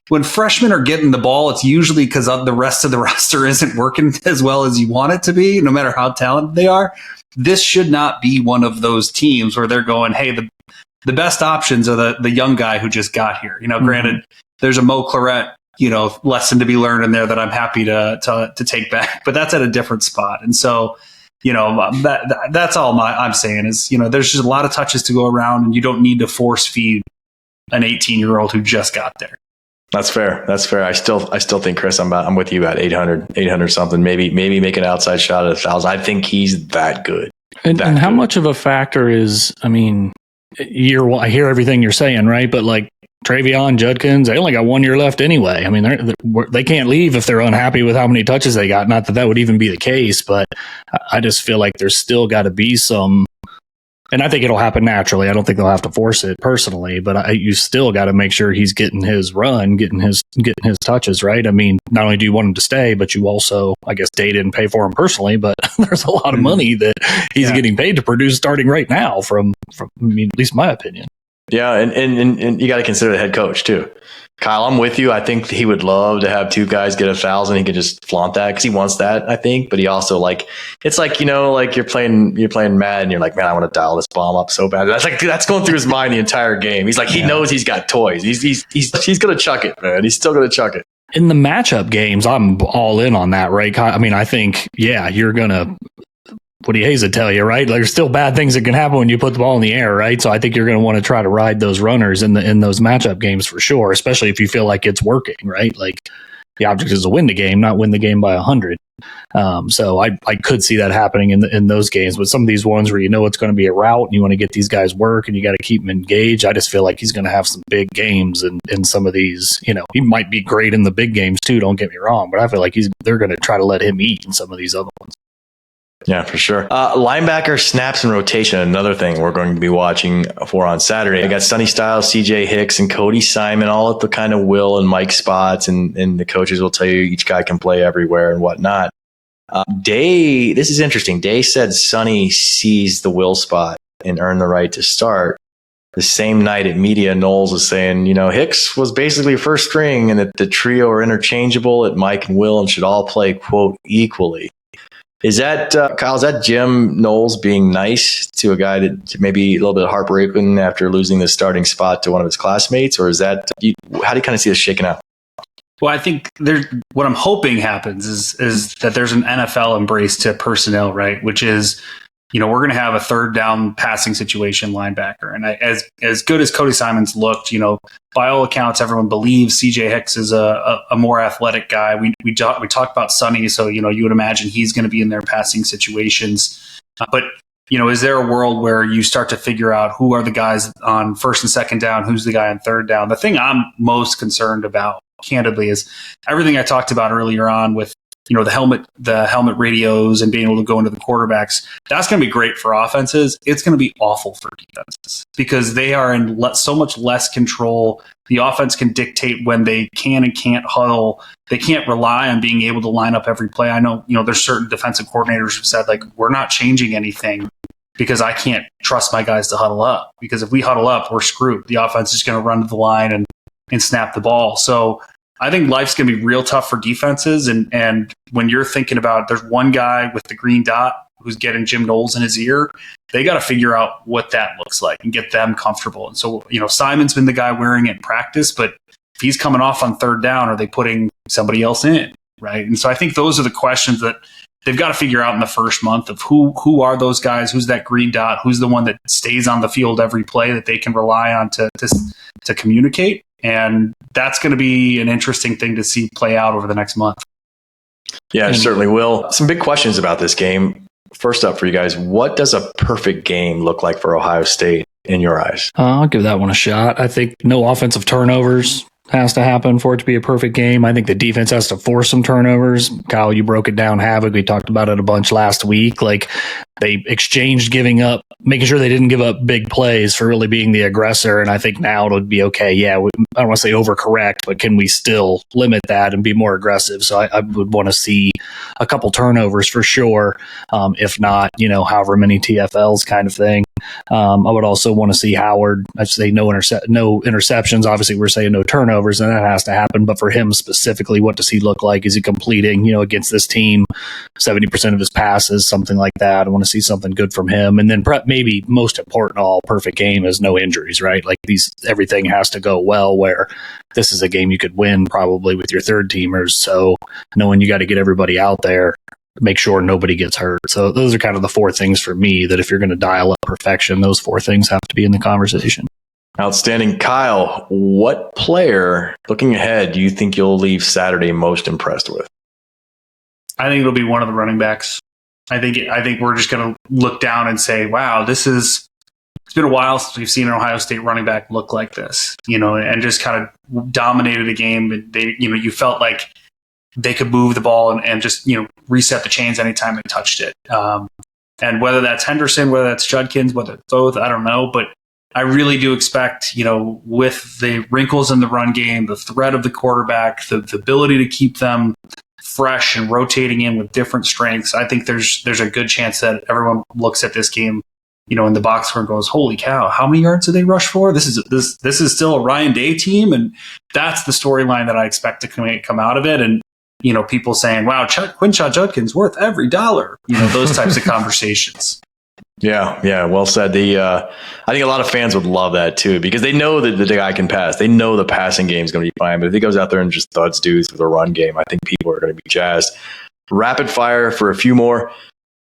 when freshmen are getting the ball, it's usually because the rest of the roster isn't working as well as you want it to be, no matter how talented they are. This should not be one of those teams where they're going, hey, the best options are the young guy who just got here. Granted, there's a Mo Claret, lesson to be learned in there that I'm happy to take back, but that's at a different spot. And so, that's all I'm saying is, there's just a lot of touches to go around, and you don't need to force feed an 18-year-old who just got there.
That's fair. I still think, Chris, I'm with you at 800 something, maybe make an outside shot at 1,000. I think he's that good.
And how much of a factor is, I hear everything you're saying, right? But like Travion, Judkins, they only got 1 year left anyway. They can't leave if they're unhappy with how many touches they got. Not that would even be the case, but I just feel like there's still got to be some, and I think it'll happen naturally. I don't think they'll have to force it personally, but you still got to make sure he's getting his run, getting his touches, right? Not only do you want him to stay, but you also, I guess, date and pay for him personally, but there's a lot of money that he's getting paid to produce starting right now from at least my opinion.
Yeah, and you got to consider the head coach too. Kyle, I'm with you. I think he would love to have 2 guys get 1,000. He could just flaunt that because he wants that, I think. But he also it's like you're playing Madden. You're like, man, I want to dial this bomb up so bad. That's going through his mind the entire game. He's like, he knows he's got toys. He's gonna chuck it, man. He's still gonna chuck it.
In the matchup games, I'm all in on that, right? I think, you're gonna. What do you hate to tell you, right? There's still bad things that can happen when you put the ball in the air, right? So I think you're going to want to try to ride those runners in those matchup games for sure, especially if you feel like it's working, right? Like the object is to win the game, not win the game by 100. So I could see that happening in those games, but some of these ones where it's going to be a route and you want to get these guys work and you got to keep them engaged. I just feel like he's going to have some big games in some of these. He might be great in the big games too. Don't get me wrong, but I feel like they're going to try to let him eat in some of these other ones.
Yeah, for sure. Linebacker snaps and rotation, another thing we're going to be watching for on Saturday. I got Sonny Styles, CJ Hicks, and Cody Simon all at the kind of Will and Mike spots, and the coaches will tell you each guy can play everywhere and whatnot. This is interesting. Day said Sonny seized the Will spot and earned the right to start. The same night at media, Knowles was saying, Hicks was basically first string and that the trio are interchangeable at Mike and Will and should all play, quote, equally. Is that, Kyle, is that Jim Knowles being nice to a guy that maybe a little bit heartbroken after losing the starting spot to one of his classmates? Or is that, how do you kind of see this shaking out?
Well, I think what I'm hoping happens is that there's an NFL embrace to personnel, right? Which is, we're going to have a third down passing situation linebacker. And as good as Cody Simon's looked, by all accounts, everyone believes CJ Hicks is a more athletic guy. We talked about Sonny, so, you would imagine he's going to be in their passing situations. But, is there a world where you start to figure out who are the guys on first and second down, who's the guy on third down? The thing I'm most concerned about, candidly, is everything I talked about earlier on with, the helmet radios and being able to go into the quarterbacks. That's going to be great for offenses. It's going to be awful for defenses because they are in so much less control. The offense can dictate when they can and can't huddle. They can't rely on being able to line up every play. I know, there's certain defensive coordinators who said, we're not changing anything because I can't trust my guys to huddle up. Because if we huddle up, we're screwed. The offense is going to run to the line and snap the ball. So I think life's going to be real tough for defenses. And when you're thinking about there's one guy with the green dot who's getting Jim Knowles in his ear, they got to figure out what that looks like and get them comfortable. And so, Simon's been the guy wearing it in practice, but if he's coming off on third down, are they putting somebody else in? Right. And so I think those are the questions that they've got to figure out in the first month of who are those guys? Who's that green dot? Who's the one that stays on the field every play that they can rely on to communicate? And that's going to be an interesting thing to see play out over the next month.
Yeah, it certainly will. Some big questions about this game. First up for you guys, what does a perfect game look like for Ohio State? in your eyes?
I'll give that one a shot. I think no offensive turnovers has to happen for it to be a perfect game. I think the defense has to force some turnovers. Kyle, you broke it down, Havoc. We talked about it a bunch last week. Like, they exchanged making sure they didn't give up big plays for really being the aggressor. And I think now it would be okay. Yeah, I don't want to say overcorrect, but can we still limit that and be more aggressive? So I would want to see a couple turnovers for sure. If not, however many TFLs kind of thing. I would also want to see Howard. I'd say no interceptions. Obviously, we're saying no turnovers, and that has to happen. But for him specifically, what does he look like? Is he completing, against this team, 70% of his passes, something like that? I want to see something good from him. And then maybe most important of all, perfect game is no injuries, right? Like everything has to go well, where this is a game you could win probably with your third teamers. So knowing you got to get everybody out there, make sure nobody gets hurt. So those are kind of the four things for me that if you're going to dial up perfection, those four things have to be in the conversation.
Outstanding. Kyle, what player, looking ahead, do you think you'll leave Saturday most impressed with?
I think it'll be one of the running backs. I think we're just going to look down and say, wow, it's been a while since we've seen an Ohio State running back look like this, and just kind of dominated a game. You felt like they could move the ball and just, reset the chains anytime they touched it. And whether that's Henderson, whether that's Judkins, whether it's both, I don't know. But I really do expect, with the wrinkles in the run game, the threat of the quarterback, the ability to keep them fresh and rotating in with different strengths, I think there's a good chance that everyone looks at this game, in the box score and goes, holy cow, how many yards did they rush for? This is still a Ryan Day team. And that's the storyline that I expect to come out of it. And, people saying, wow, Quinshot Judkins worth every dollar, those types of conversations.
Yeah, well said. I think a lot of fans would love that too, because they know that the guy can pass. They know the passing game is going to be fine, but if he goes out there and just thuds dudes with a run game, I think people are going to be jazzed. Rapid fire for a few more.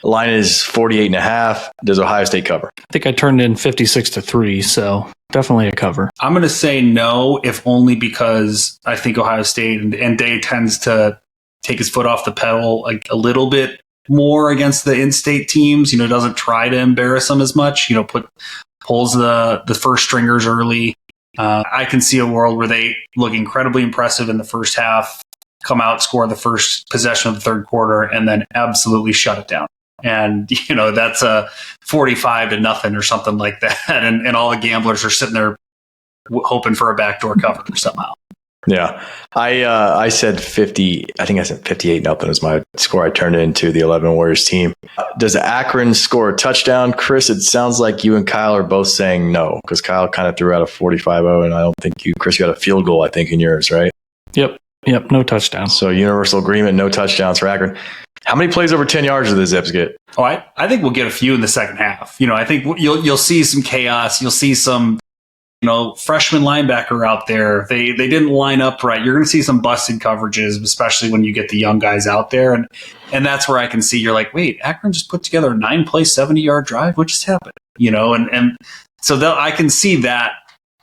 The line is 48.5. Does Ohio State cover?
I think I turned in 56-3, so definitely a cover.
I'm going to say no, if only because I think Ohio State and Day tends to take his foot off the pedal a little bit more against the in-state teams, doesn't try to embarrass them as much, pulls the first stringers early. I can see a world where they look incredibly impressive in the first half, come out, score the first possession of the third quarter, and then absolutely shut it down. And, that's a 45-0 or something like that. And all the gamblers are sitting there hoping for a backdoor cover somehow.
Yeah, I said 50. I think I said 58-0 is my score. I turned it into the 11 Warriors team. Does Akron score a touchdown? Chris, it sounds like you and Kyle are both saying no, because Kyle kind of threw out a 45-0, and I don't think Chris, you got a field goal, I think, in yours, right?
Yep, no touchdowns.
So universal agreement, no touchdowns for Akron. How many plays over 10 yards do the Zips get?
Oh, I think we'll get a few in the second half. I think you'll see some chaos. You'll see some freshman linebacker out there. They didn't line up right. You're going to see some busted coverages, especially when you get the young guys out there. And that's where I can see you're like, wait, Akron just put together a 9-play, 70-yard drive. What just happened? And so I can see that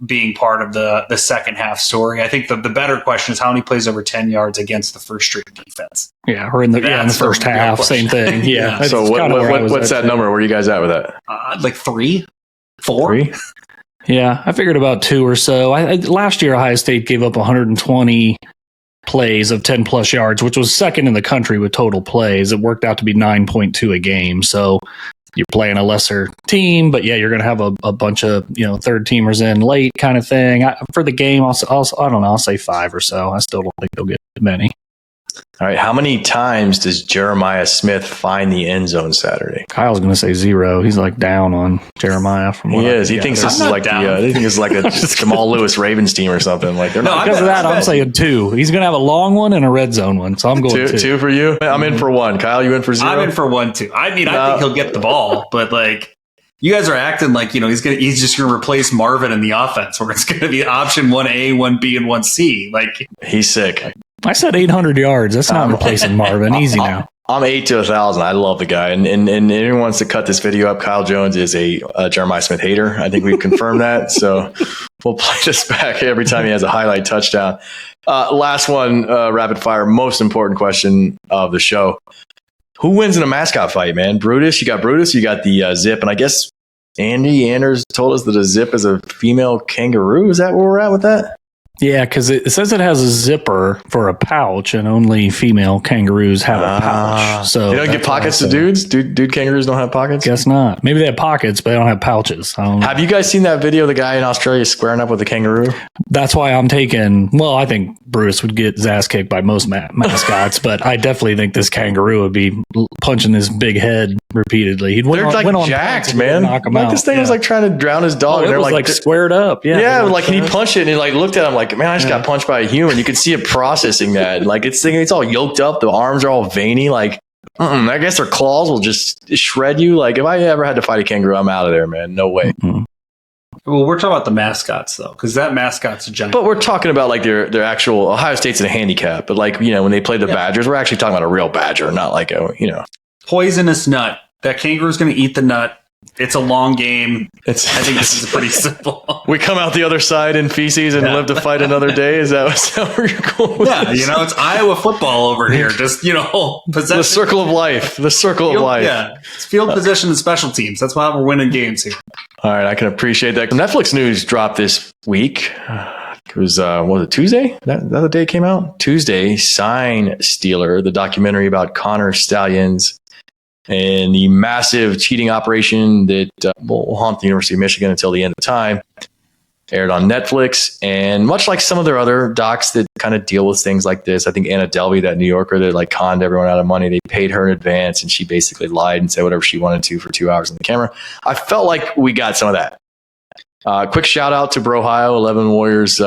being part of the second half story. I think the better question is how many plays over 10 yards against the first string defense.
Yeah, or in the first half, same thing. Yeah.
So what's that number? Where are you guys at with that?
Like 3, 4.
3?
Yeah, I figured about 2 or so. Last year, Ohio State gave up 120 plays of 10 plus yards, which was second in the country with total plays. It worked out to be 9.2 a game. So you're playing a lesser team, but yeah, you're going to have a bunch of third teamers in late kind of thing. For the game, I don't know. I'll say 5 or so. I still don't think they'll get many.
All right. How many times does Jeremiah Smith find the end zone Saturday?
Kyle's going to say 0. He's like down on Jeremiah.
He is. He thinks this is like they think it's like a Jamal Lewis Ravens team or something. Like they're not.
Because of that, I'm saying 2. He's going to have a long one and a red zone one. So I'm going 2.
2 for you. I'm in for 1. Kyle, you in for 0?
I'm in for 1 too. I mean, I think he'll get the ball, but like you guys are acting like he's just going to replace Marvin in the offense, where it's going to be option 1A, 1B, and 1C. Like
he's sick.
I said 800 yards. That's not replacing Marvin. Easy now.
I'm 8 to 1,000. I love the guy. And anyone wants to cut this video up, Kyle Jones is a Jeremiah Smith hater. I think we've confirmed that. So we'll play this back every time he has a highlight touchdown. Last one, rapid fire, most important question of the show. Who wins in a mascot fight, man? Brutus? You got the Zip. And I guess Andy Anders told us that a zip is a female kangaroo. Is that where we're at with that?
Yeah, because it says it has a zipper for a pouch, and only female kangaroos have a pouch. So
they don't get pockets to dudes? Dude kangaroos don't have pockets?
Guess not. Maybe they have pockets, but they don't have pouches.
Have you guys seen that video of the guy in Australia squaring up with a kangaroo?
That's why I'm taking, I think Bruce would get his ass kicked by most mascots, but I definitely think this kangaroo would be punching his big head repeatedly.
They're like jacked, man.
Knock him
like
out.
This thing was like trying to drown his dog.
It
they're
was like squared up. Yeah,
like he punched it and he like looked at him like, man, I just got punched by a human. You could see it processing that. Like it's all yoked up. The arms are all veiny. Like, I guess their claws will just shred you. Like if I ever had to fight a kangaroo, I'm out of there, man. No way.
Mm-hmm.
Well, we're talking about the mascots though, because that mascot's a giant.
But we're talking about like their actual Ohio State's in a handicap. But like, when they play the Badgers, we're actually talking about a real badger, not like
poisonous nut. That kangaroo's going to eat the nut. It's a long game. I think this is pretty simple.
We come out the other side in feces and live to fight another day. Is that where you're going with this?
It's Iowa football over here. Just, possession.
The circle of life. The circle of life.
Yeah. It's field position and special teams. That's why we're winning games here.
All right. I can appreciate that. Netflix news dropped this week. It was, was it Tuesday? That the day it came out? Tuesday, Sign Stealer, the documentary about Connor Stalions and the massive cheating operation that will haunt the University of Michigan until the end of time, aired on Netflix. And much like some of their other docs that kind of deal with things like this, I think Anna Delvey, that New Yorker that like conned everyone out of money, they paid her in advance and she basically lied and said whatever she wanted to for 2 hours on the camera. I felt like we got some of that. Quick shout out to Brohio, 11 Warriors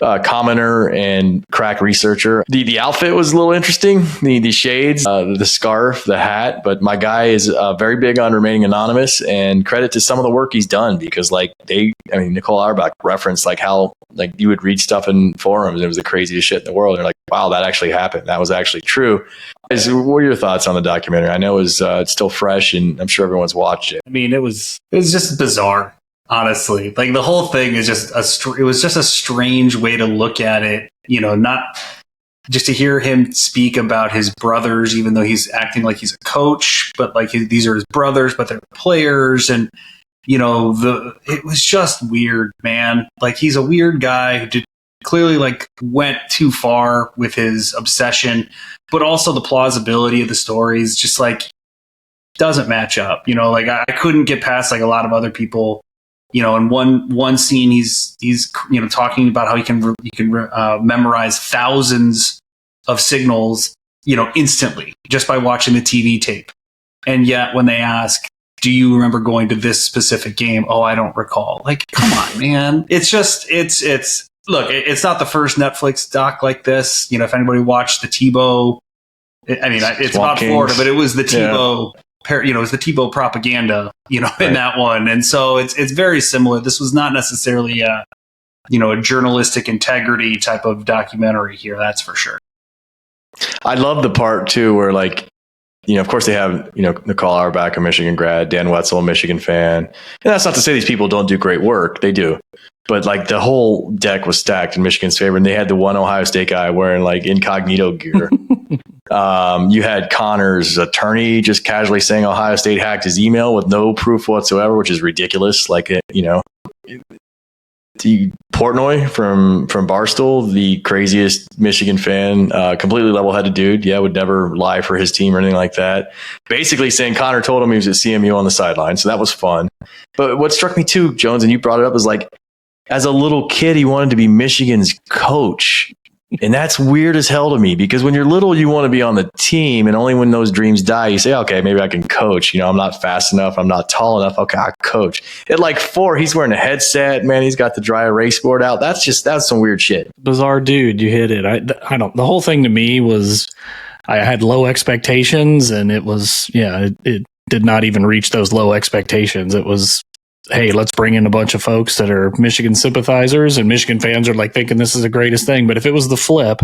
commenter and crack researcher. The outfit was a little interesting. The shades, the scarf, the hat. But my guy is very big on remaining anonymous, and credit to some of the work he's done, because Nicole Auerbach referenced like how like you would read stuff in forums and it was the craziest shit in the world. And they're like, wow, that actually happened. That was actually true. What are your thoughts on the documentary? I know it's still fresh and I'm sure everyone's watched it.
I mean, it was just bizarre. Honestly, like the whole thing is just it was just a strange way to look at it. Not just to hear him speak about his brothers, even though he's acting like he's a coach, but like these are his brothers, but they're players. And, it was just weird, man. Like he's a weird guy who clearly like went too far with his obsession, but also the plausibility of the stories just like doesn't match up. Like I couldn't get past like a lot of other people. In one scene, he's talking about how he can memorize thousands of signals, instantly just by watching the TV tape. And yet, when they ask, "Do you remember going to this specific game?" "Oh, I don't recall." Like, come on, man! It's just look. It's not the first Netflix doc like this. If anybody watched the Tebow, it's about Florida, but it was the Tebow. Yeah. It was the Tebow propaganda, in that one. And so it's very similar. This was not necessarily a journalistic integrity type of documentary here. That's for sure.
I love the part too, where like, of course they have, Nicole Auerbach, a Michigan grad, Dan Wetzel, a Michigan fan. And that's not to say these people don't do great work. They do. But like the whole deck was stacked in Michigan's favor, and they had the one Ohio State guy wearing like incognito gear. You had Connor's attorney just casually saying Ohio State hacked his email with no proof whatsoever, which is ridiculous. Like, the Portnoy from Barstool, the craziest Michigan fan, completely level-headed dude. Yeah, would never lie for his team or anything like that. Basically saying Connor told him he was at CMU on the sideline, so that was fun. But what struck me too, Jones, and you brought it up, is like, as a little kid, he wanted to be Michigan's coach. And that's weird as hell to me, because when you're little, you want to be on the team. And only when those dreams die, you say, okay, maybe I can coach. I'm not fast enough. I'm not tall enough. Okay, I coach. At like 4, he's wearing a headset. Man, he's got the dry erase board out. That's some weird shit.
Bizarre dude. You hit it. I don't, the whole thing to me was, I had low expectations, and it was, it did not even reach those low expectations. It was, hey, let's bring in a bunch of folks that are Michigan sympathizers, and Michigan fans are like thinking this is the greatest thing. But if it was the flip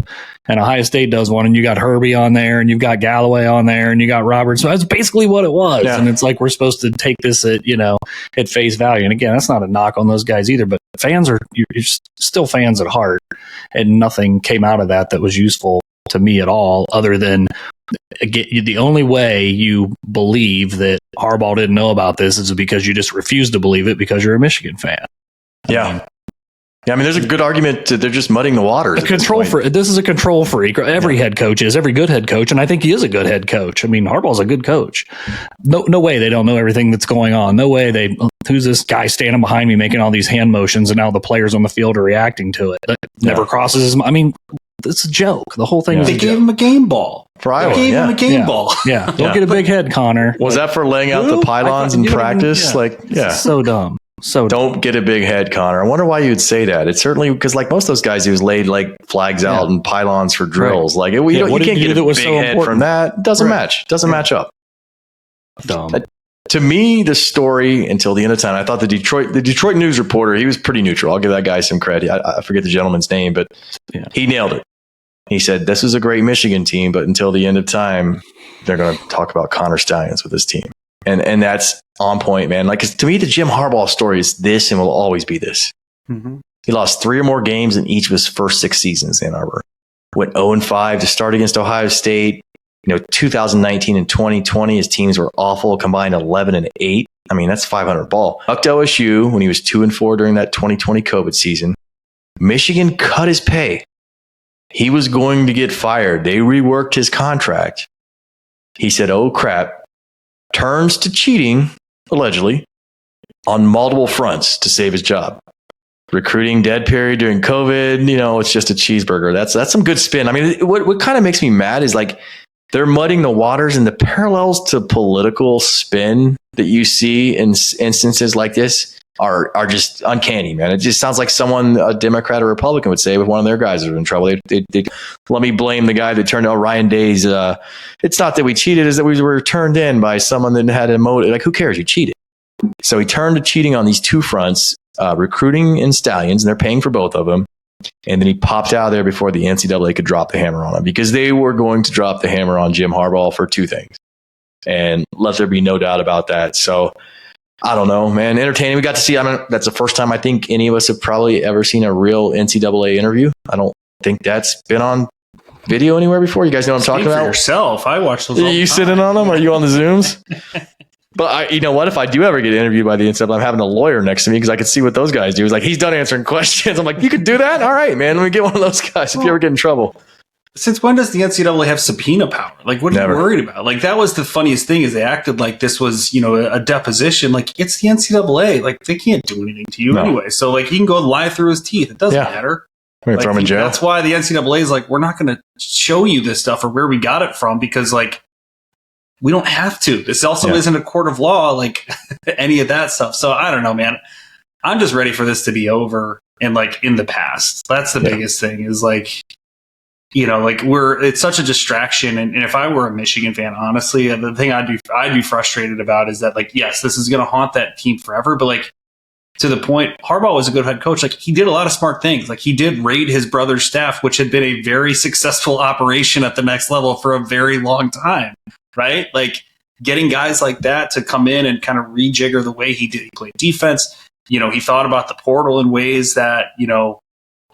and Ohio State does one, and you got Herbie on there, and you've got Galloway on there, and you got Roberts, so that's basically what it was. Yeah. And it's like, we're supposed to take this at face value. And again, that's not a knock on those guys either, but you're still fans at heart, and nothing came out of that was useful to me at all, other than the only way you believe that Harbaugh didn't know about this is because you just refuse to believe it because you're a Michigan fan.
Yeah. I mean, there's a good argument that they're just muddying the waters.
This is a control freak. Every head coach is, every good head coach, and I think he is a good head coach. I mean, Harbaugh's a good coach. No way they don't know everything that's going on. No way who's this guy standing behind me making all these hand motions, and now the players on the field are reacting to it. That never crosses his mind. I mean, it's a joke. The whole thing is
They gave him a game ball.
For Iowa,
They gave him a game ball.
Yeah. Don't get a big head, Connor.
Was that for laying out the pylons in practice?
It's so dumb. So
don't get a big head, Connor. I wonder why you'd say that. It's certainly because, like most of those guys, he was laid like flags out and pylons for drills. Right. Like you can't get a big head from that. It doesn't match. It doesn't match up.
Dumb.
To me, the story until the end of time, I thought the Detroit News reporter, he was pretty neutral. I'll give that guy some credit. I forget the gentleman's name, but he nailed it. He said, this is a great Michigan team, but until the end of time, they're going to talk about Connor Stalions with this team. And that's on point, man. Like, to me, the Jim Harbaugh story is this and will always be this. Mm-hmm. He lost 3 or more games in each of his first 6 seasons in Ann Arbor. Went 0-5 to start against Ohio State. 2019 and 2020, his teams were awful, combined 11-8. I mean, that's 500 ball. Up to OSU when he was 2-4 during that 2020 COVID season. Michigan cut his pay. He was going to get fired. They reworked his contract. He said, oh, crap. Turns to cheating, allegedly, on multiple fronts to save his job. Recruiting dead period during COVID, it's just a cheeseburger. That's some good spin. I mean, what kind of makes me mad is like they're mudding the waters, and the parallels to political spin that you see in instances like this are just uncanny, man. It just sounds like someone, a Democrat or Republican, would say with one of their guys that are in trouble. They let me blame the guy that turned out Ryan Day's. It's not that we cheated, it's that we were turned in by someone that had a motive. Like, who cares? You cheated. So he turned to cheating on these 2 fronts, recruiting and Stalions, and they're paying for both of them. And then he popped out of there before the NCAA could drop the hammer on him, because they were going to drop the hammer on Jim Harbaugh for 2 things. And let there be no doubt about that. So I don't know, man. Entertaining. We got to see, that's the first time I think any of us have probably ever seen a real NCAA interview. I don't think that's been on video anywhere before. You guys know what I'm talking about?
For yourself. I watch those all the time.
You sitting on them? Are you on the Zooms? But you know what? If I do ever get interviewed by the NCAA, I'm having a lawyer next to me because I could see what those guys do. He's like, he's done answering questions. I'm like, you could do that? All right, man. Let me get one of those guys if you ever get in trouble.
Since when does the NCAA have subpoena power? Like, what are you worried about? Like, that was the funniest thing, is they acted like this was, a deposition. Like, it's the NCAA. Like, they can't do anything to you anyway. So, like, he can go lie through his teeth. It doesn't matter.
We're going to throw him in jail.
That's why the NCAA is like, we're not going to show you this stuff or where we got it from, because, like, we don't have to. This also isn't a court of law, like any of that stuff. So, I don't know, man. I'm just ready for this to be over and, like, in the past. That's the biggest thing, is, like, it's such a distraction. And if I were a Michigan fan, honestly, the thing I'd be frustrated about is that, like, yes, this is going to haunt that team forever. But, like, to the point, Harbaugh was a good head coach. Like, he did a lot of smart things. Like, he did raid his brother's staff, which had been a very successful operation at the next level for a very long time, right? Like, getting guys like that to come in and kind of rejigger the way he did. He played defense. He thought about the portal in ways that,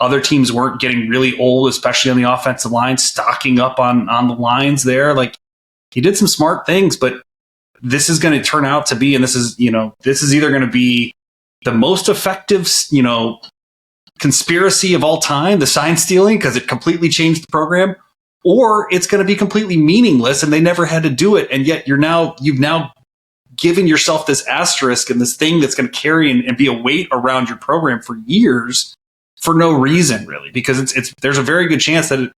other teams weren't getting really old, especially on the offensive line, stocking up on the lines there. Like, he did some smart things, but this is going to turn out to be, and this is either going to be the most effective, conspiracy of all time, the sign stealing, because it completely changed the program, or it's going to be completely meaningless and they never had to do it. And yet you've now given yourself this asterisk and this thing that's going to carry and be a weight around your program for years, for no reason, really, because there's a very good chance that it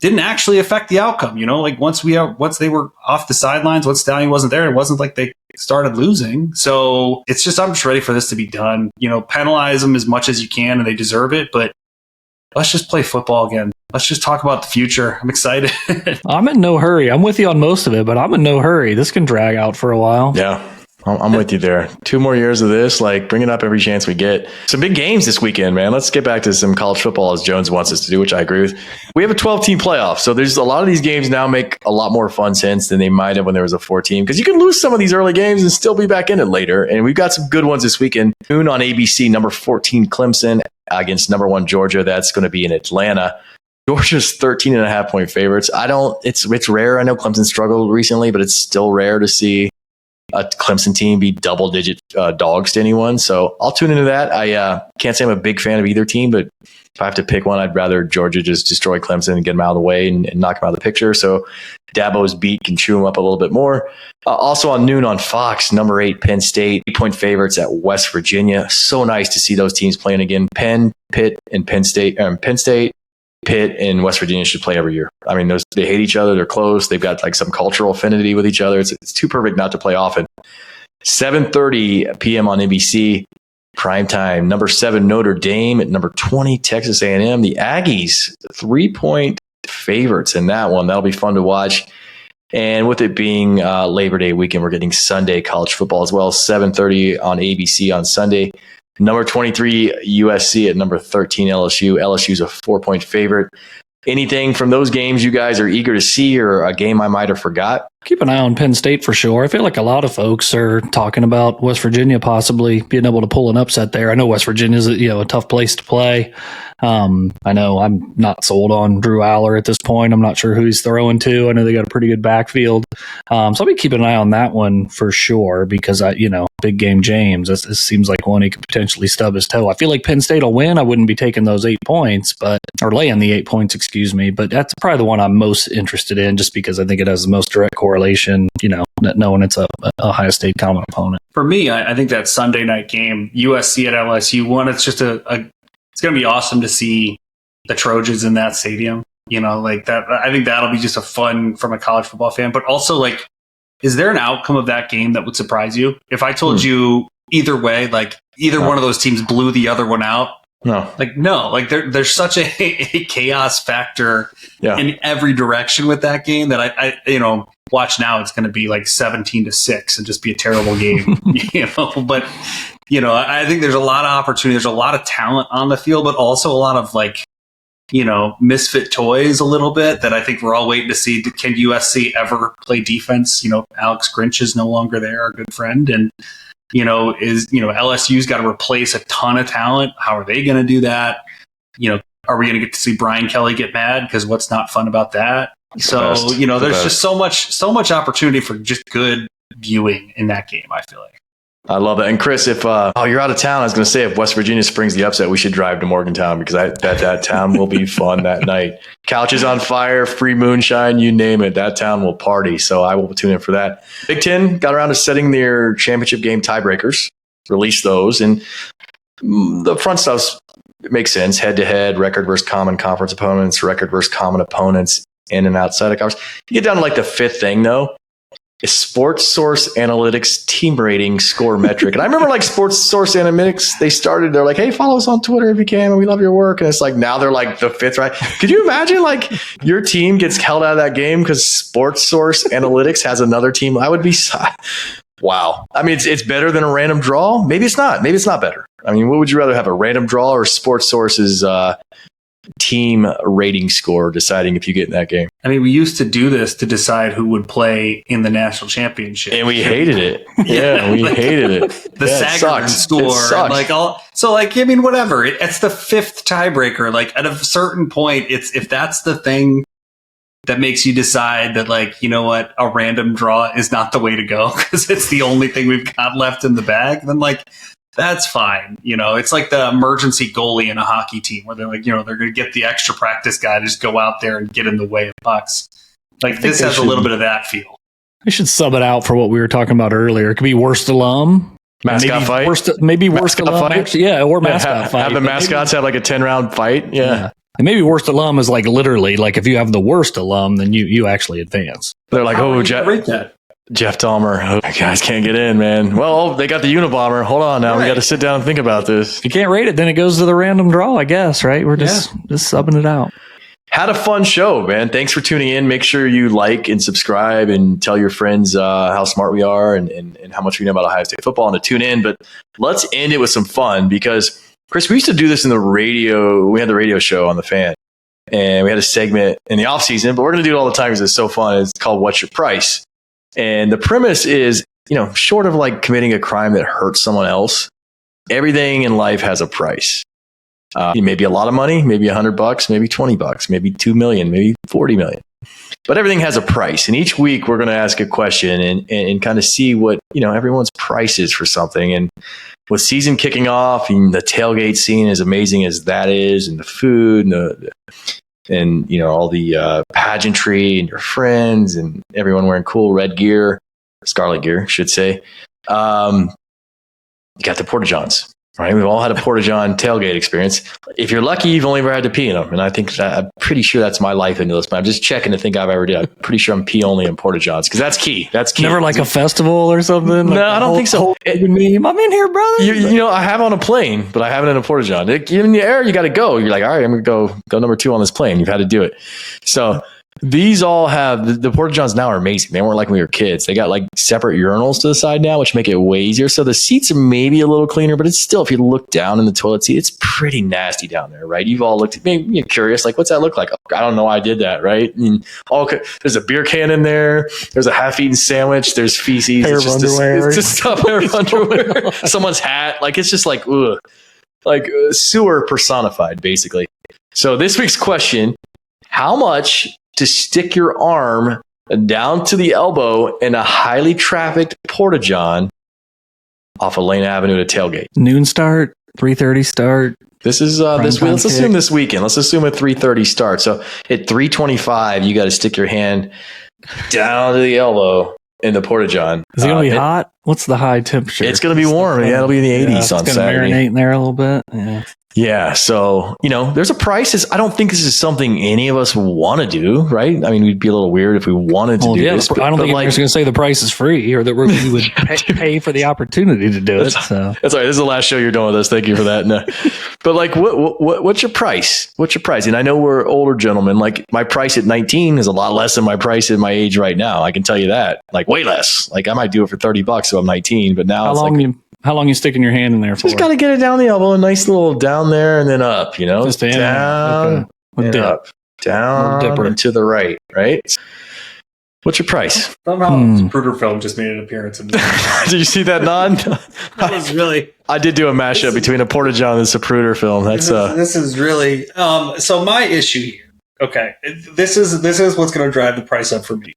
didn't actually affect the outcome. Like, once they were off the sidelines, once Stallion wasn't there, it wasn't like they started losing. So I'm just ready for this to be done. Penalize them as much as you can, and they deserve it. But let's just play football again. Let's just talk about the future. I'm excited.
I'm in no hurry. I'm with you on most of it, but I'm in no hurry. This can drag out for a while.
Yeah. I'm with you there. 2 more years of this, like, bring it up every chance we get. Some big games this weekend, man. Let's get back to some college football, as Jones wants us to do, which I agree with. We have a 12-team playoff, so there's a lot of these games now make a lot more fun sense than they might have when there was a 4-team, because you can lose some of these early games and still be back in it later. And we've got some good ones this weekend. Noon on ABC, number 14 Clemson against number 1 Georgia. That's going to be in Atlanta. Georgia's 13.5-point favorites. It's rare. I know Clemson struggled recently, but it's still rare to see a Clemson team be double-digit dogs to anyone. So I'll tune into that. I can't say I'm a big fan of either team, but if I have to pick one, I'd rather Georgia just destroy Clemson and get them out of the way and knock them out of the picture. So Dabo's beat can chew them up a little bit more. Also on noon on Fox, number 8, Penn State, 8-point favorites at West Virginia. So nice to see those teams playing again. Penn, Pitt, and Penn State, Pitt, and West Virginia should play every year. I mean, they hate each other. They're close. They've got like some cultural affinity with each other. It's too perfect not to play often. 7:30 p.m. on NBC. Primetime. Number 7, Notre Dame. At number 20, Texas A&M. The Aggies, 3-point favorites in that one. That'll be fun to watch. And with it being Labor Day weekend, we're getting Sunday college football as well. 7:30 on ABC on Sunday. Number 23, USC at number 13, LSU. LSU's a 4-point favorite. Anything from those games you guys are eager to see, or a game I might have forgot?
Keep an eye on Penn State for sure. I feel like a lot of folks are talking about West Virginia possibly being able to pull an upset there. I know West Virginia's a tough place to play. I know I'm not sold on Drew Aller at this point. I'm not sure who he's throwing to. I know they got a pretty good backfield. So I'll be keeping an eye on that one for sure because big game James, this seems like one he could potentially stub his toe. I feel like Penn State will win. I wouldn't be taking those 8 points, or laying the 8 points, but that's probably the one I'm most interested in just because I think it has the most direct correlation, knowing it's a Ohio State common opponent.
For me, I think that Sunday night game, USC at LSU, it's just it's going to be awesome to see the Trojans in that stadium. Like that. I think that'll be just a fun from a college football fan. But also, like, is there an outcome of that game that would surprise you? If I told you either way, like either one of those teams blew the other one out. No. Like there's such a chaos factor in every direction with that game that I watch now. It's going to be like 17-6 and just be a terrible game, But I think there's a lot of opportunity. There's a lot of talent on the field, but also a lot of misfit toys a little bit that I think we're all waiting to see. Can USC ever play defense? Alex Grinch is no longer there, our good friend, and LSU's got to replace a ton of talent. How are they going to do that? Are we going to get to see Brian Kelly get mad? Because what's not fun about that? So, there's just so much opportunity for just good viewing in that game, I feel like.
I love that. And Chris, if you're out of town, I was going to say if West Virginia springs the upset, we should drive to Morgantown because I bet that town will be fun that night. Couches on fire, free moonshine, you name it. That town will party. So I will tune in for that. Big Ten got around to setting their championship game tiebreakers, release those. And the front stuff makes sense. Head-to-head, record versus common conference opponents, record versus common opponents in and outside of conference. You get down to like the fifth thing, though. Sports Source Analytics team rating score metric. And I remember like Sports Source Analytics, they're like, hey, follow us on Twitter if you can. We love your work. And it's like, now they're like the fifth, right? Could you imagine like your team gets held out of that game because Sports Source Analytics has another team? I would be, wow. I mean, it's better than a random draw. Maybe it's not. Maybe it's not better. I mean, what would you rather have, a random draw or Sports Source's team rating score deciding if you get in that game?
I mean, we used to do this to decide who would play in the national championship,
and we hated it. We hated it.
The Sagarin score, whatever. It's the fifth tiebreaker. Like at a certain point, if that's the thing that makes you decide that, like, you know what, a random draw is not the way to go because it's the only thing we've got left in the bag, then like, that's fine. It's like the emergency goalie in a hockey team where they're like, they're going to get the extra practice guy to just go out there and get in the way of pucks. Like this has a little bit of that feel.
We should sub it out for what we were talking about earlier. It could be worst alum.
Mascot fight?
Worst alum fight? Actually, or mascot fight.
Have the mascots have like a 10-round fight? Yeah.
And maybe worst alum is like literally like if you have the worst alum, then you actually advance.
They're like, Jeff Dahmer. Oh, guys can't get in, man. Well, they got the Unabomber. Hold on now. Right. We got to sit down and think about this.
If you can't rate it, then it goes to the random draw, I guess, right? We're just subbing it out.
Had a fun show, man. Thanks for tuning in. Make sure you like and subscribe and tell your friends how smart we are and how much we know about Ohio State football and to tune in. But let's end it with some fun because, Chris, we used to do this in the radio. We had the radio show on The Fan. And we had a segment in the offseason, but we're going to do it all the time because it's so fun. It's called What's Your Price? And the premise is, short of like committing a crime that hurts someone else, everything in life has a price. Maybe a lot of money, maybe $100, maybe $20, maybe 2 million, maybe 40 million. But everything has a price. And each week we're going to ask a question and kind of see what, everyone's price is for something. And with season kicking off and the tailgate scene, as amazing as that is, and the food and all the pageantry and your friends and everyone wearing cool red gear, scarlet gear, I should say. You got the Porta-Johns, right? We've all had a Porta-John tailgate experience. If you're lucky, you've only ever had to pee in them. And I think I'm pretty sure that's my life into this, but I'm just checking to think I've ever did. I'm pretty sure I'm pee only in Porta-Johns because that's key. That's key.
Never like a festival or something?
No, I don't think so.
I'm in here, brother.
I have on a plane, but I haven't in a Porta-John. In the air, you got to go. You're like, all right, I'm going to go number 2 on this plane. You've had to do it. So these all have, the Porta-Johns now are amazing. They weren't like when we were kids. They got like separate urinals to the side now, which make it way easier. So the seats are maybe a little cleaner, but it's still, if you look down in the toilet seat, it's pretty nasty down there, right? You've all looked at me, you're curious, like, what's that look like? I don't know. I did that, right? And there's a beer can in there. There's a half-eaten sandwich. There's feces.
Pair of underwear.
It's just stuff, pair of underwear. Someone's hat. Like, it's just like, ugh. Like sewer personified, basically. So this week's question, how much to stick your arm down to the elbow in a highly trafficked Porta-John off of Lane Avenue to Tailgate?
Noon start, 3:30 start.
This is let's assume this weekend. Let's assume a 3:30 start. So at 3:25, you got to stick your hand down to the elbow in the Porta-John.
Is it going to be hot? What's the high temperature?
It's going to be warm. Yeah, it'll be in the 80s on Saturday.
Marinate in there a little bit.
Yeah. So, there's a price. I don't think this is something any of us want to do, right? I mean, we'd be a little weird if we wanted to do this.
I don't think anyone's going to say the price is free or that we would pay for the opportunity to do it. So
that's all right. This is the last show you're doing with us. Thank you for that. No. But like, what's your price? What's your price? And I know we're older gentlemen. Like my price at 19 is a lot less than my price at my age right now. I can tell you that. Like way less. Like I might do it for $30 if I'm 19, but now
how long you sticking your hand in there for?
Just got to get it down the elbow, a nice little down there and then up,
Just
down and up, down and to the right, right? What's your price?
Somehow Zapruder film just made an appearance in this.
Did you see that nod?
That was really...
I did do a mashup between a Porta-John and a Zapruder film.
This is really... so my issue here, okay, this is what's going to drive the price up for me.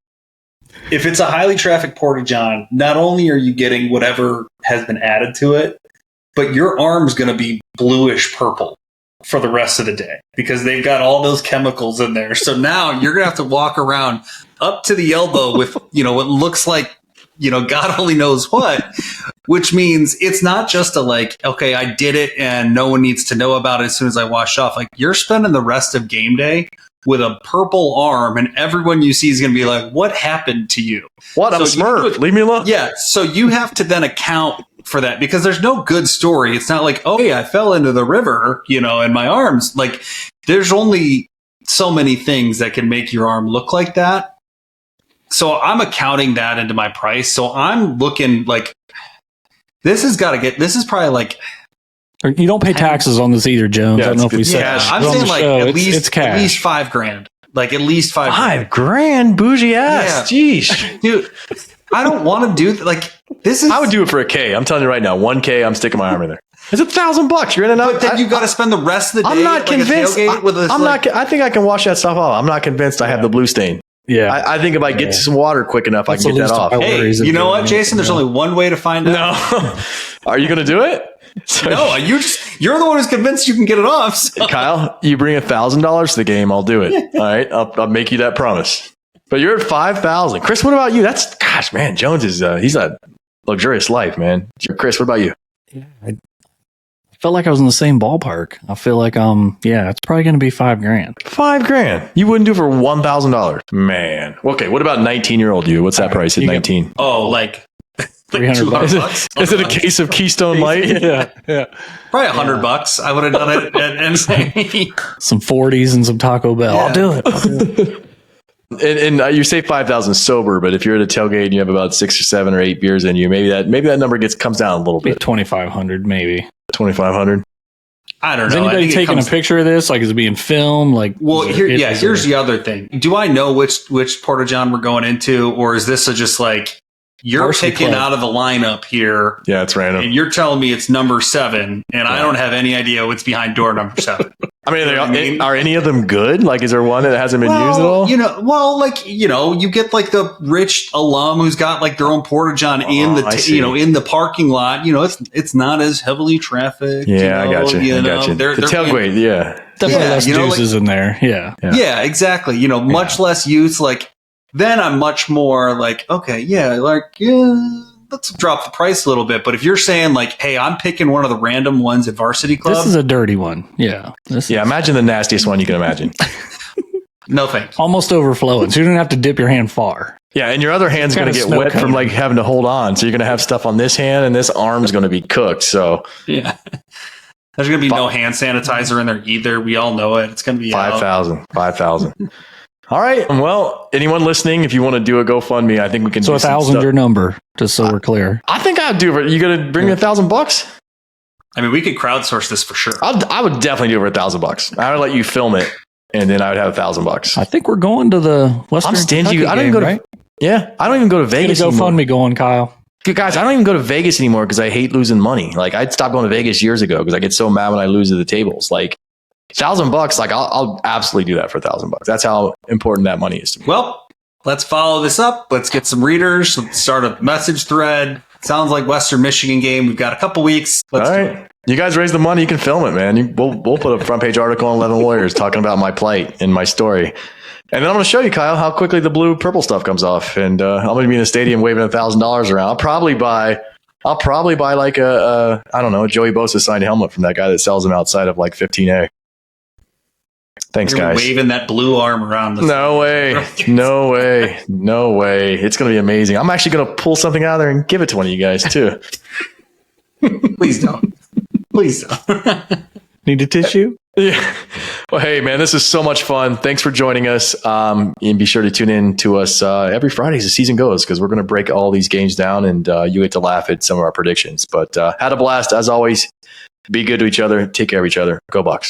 If it's a highly trafficked Porta-John, not only are you getting whatever has been added to it, but your arm's going to be bluish purple for the rest of the day because they've got all those chemicals in there. So now you're going to have to walk around up to the elbow with, what looks like, God only knows what, which means it's not just a like, okay, I did it and no one needs to know about it as soon as I wash off. Like you're spending the rest of game day with a purple arm and everyone you see is going to be like, what happened to you?
What? I'm a Smurf. Leave me alone.
Yeah. So you have to then account for that because there's no good story. It's not like, oh, yeah, I fell into the river, and my arms, like there's only so many things that can make your arm look like that. So I'm accounting that into my price. So I'm looking like this is probably like,
you don't pay taxes on this either, Jones.
Yeah,
I don't know if we said
that. I'm saying like at least $5,000. Like at least
$5,000, bougie ass. Yeah. Jeez,
dude. I don't want to do like this.
I would do it for a K. I'm telling you right now, 1K. I'm sticking my arm in there. It's $1,000. You're in and out.
But then you got to spend the rest of the day.
I'm not convinced. I think I can wash that stuff off. I'm not convinced. I have the blue stain.
Yeah,
I think if I get some water quick enough, I can get that off.
Hey, you know what, Jason? There's only one way to find out.
No, are you going to do it?
No, you're the one who's convinced you can get it off. So.
Kyle, you bring $1,000 to the game, I'll do it. All right, I'll make you that promise. But you're at 5,000. Chris, what about you? Gosh, man, Jones is he's a luxurious life, man. Chris, what about you?
Yeah, I felt like I was in the same ballpark. I feel like it's probably going to be $5,000.
$5,000. You wouldn't do it for $1,000, man. Okay, what about 19-year-old you? What's that price at 19?
Like
$300.
Is it a case of Keystone Light?
Yeah.
Probably $100. I would have done it and
some 40s and some Taco Bell. I'll do it.
And you say 5,000 sober, but if you're at a tailgate and you have about 6 or 7 or 8 beers in you, maybe that number comes down a little bit.
2,500, maybe
2,500.
I don't know.
Is anybody taking a picture of this? Like, is it being filmed? Like,
here's the other thing. Do I know which Porta-John we're going into, or is this just like you're
Varsity
picking
club.
out of the lineup here.
Yeah, it's random.
And you're telling me it's number 7, and I don't have any idea what's behind door number 7.
I mean,
You know what I mean?
are any of them good? Like, is there one that hasn't been used at all?
You get like the rich alum who's got like their own porta john in the parking lot. It's not as heavily trafficked.
Yeah, I got you. The tailgate, yeah.
Definitely less juices in there.
Yeah, exactly. Much less use. Like, then I'm much more like, okay, let's drop the price a little bit. But if you're saying like, hey, I'm picking one of the random ones at Varsity Club.
This is a dirty one. Yeah.
Imagine the nastiest one you can imagine.
No thanks.
Almost overflowing. So you don't have to dip your hand far.
Yeah, and your other hand's going to get wet from like having to hold on. So you're going to have stuff on this hand, and this arm's going to be cooked. So
yeah. There's going to be no hand sanitizer in there either. We all know it. It's going to be
5,000. All right. Well, anyone listening, if you want to do a GoFundMe, I think we can.
So 1,000 your number, just so we're clear.
I think I'd do it. You going to bring me $1,000?
I mean, we could crowdsource this for sure.
I would definitely do it for $1,000. I would let you film it, and then I would have $1,000.
I think we're going to the Western.
I'm stingy.
Kentucky
I don't even go to.
right?
Yeah, I don't even go to Vegas.
GoFundMe going, Kyle.
Guys, I don't even go to Vegas anymore because I hate losing money. Like, I'd stopped going to Vegas years ago because I get so mad when I lose at the tables. Like, $1,000, like I'll absolutely do that for $1,000. That's how important that money is to me.
Well, let's follow this up. Let's get some readers. Let's start a message thread. Sounds like Western Michigan game. We've got a couple weeks. Let's
All right. You guys raise the money. You can film it, man. We'll put a front page article on 11 Lawyers talking about my plight and my story. And then I'm going to show you, Kyle, how quickly the blue purple stuff comes off. And I'm going to be in the stadium waving $1,000 around. I'll probably buy like a Joey Bosa signed helmet from that guy that sells them outside of like 15A. Thanks, guys.
Waving that blue arm around.
No way. It's going to be amazing. I'm actually going to pull something out of there and give it to one of you guys too.
Please don't.
Need a tissue?
Yeah. Well, hey, man, this is so much fun. Thanks for joining us. And be sure to tune in to us every Friday as the season goes, because we're going to break all these games down and you get to laugh at some of our predictions. But had a blast, as always. Be good to each other. Take care of each other. Go Bucs.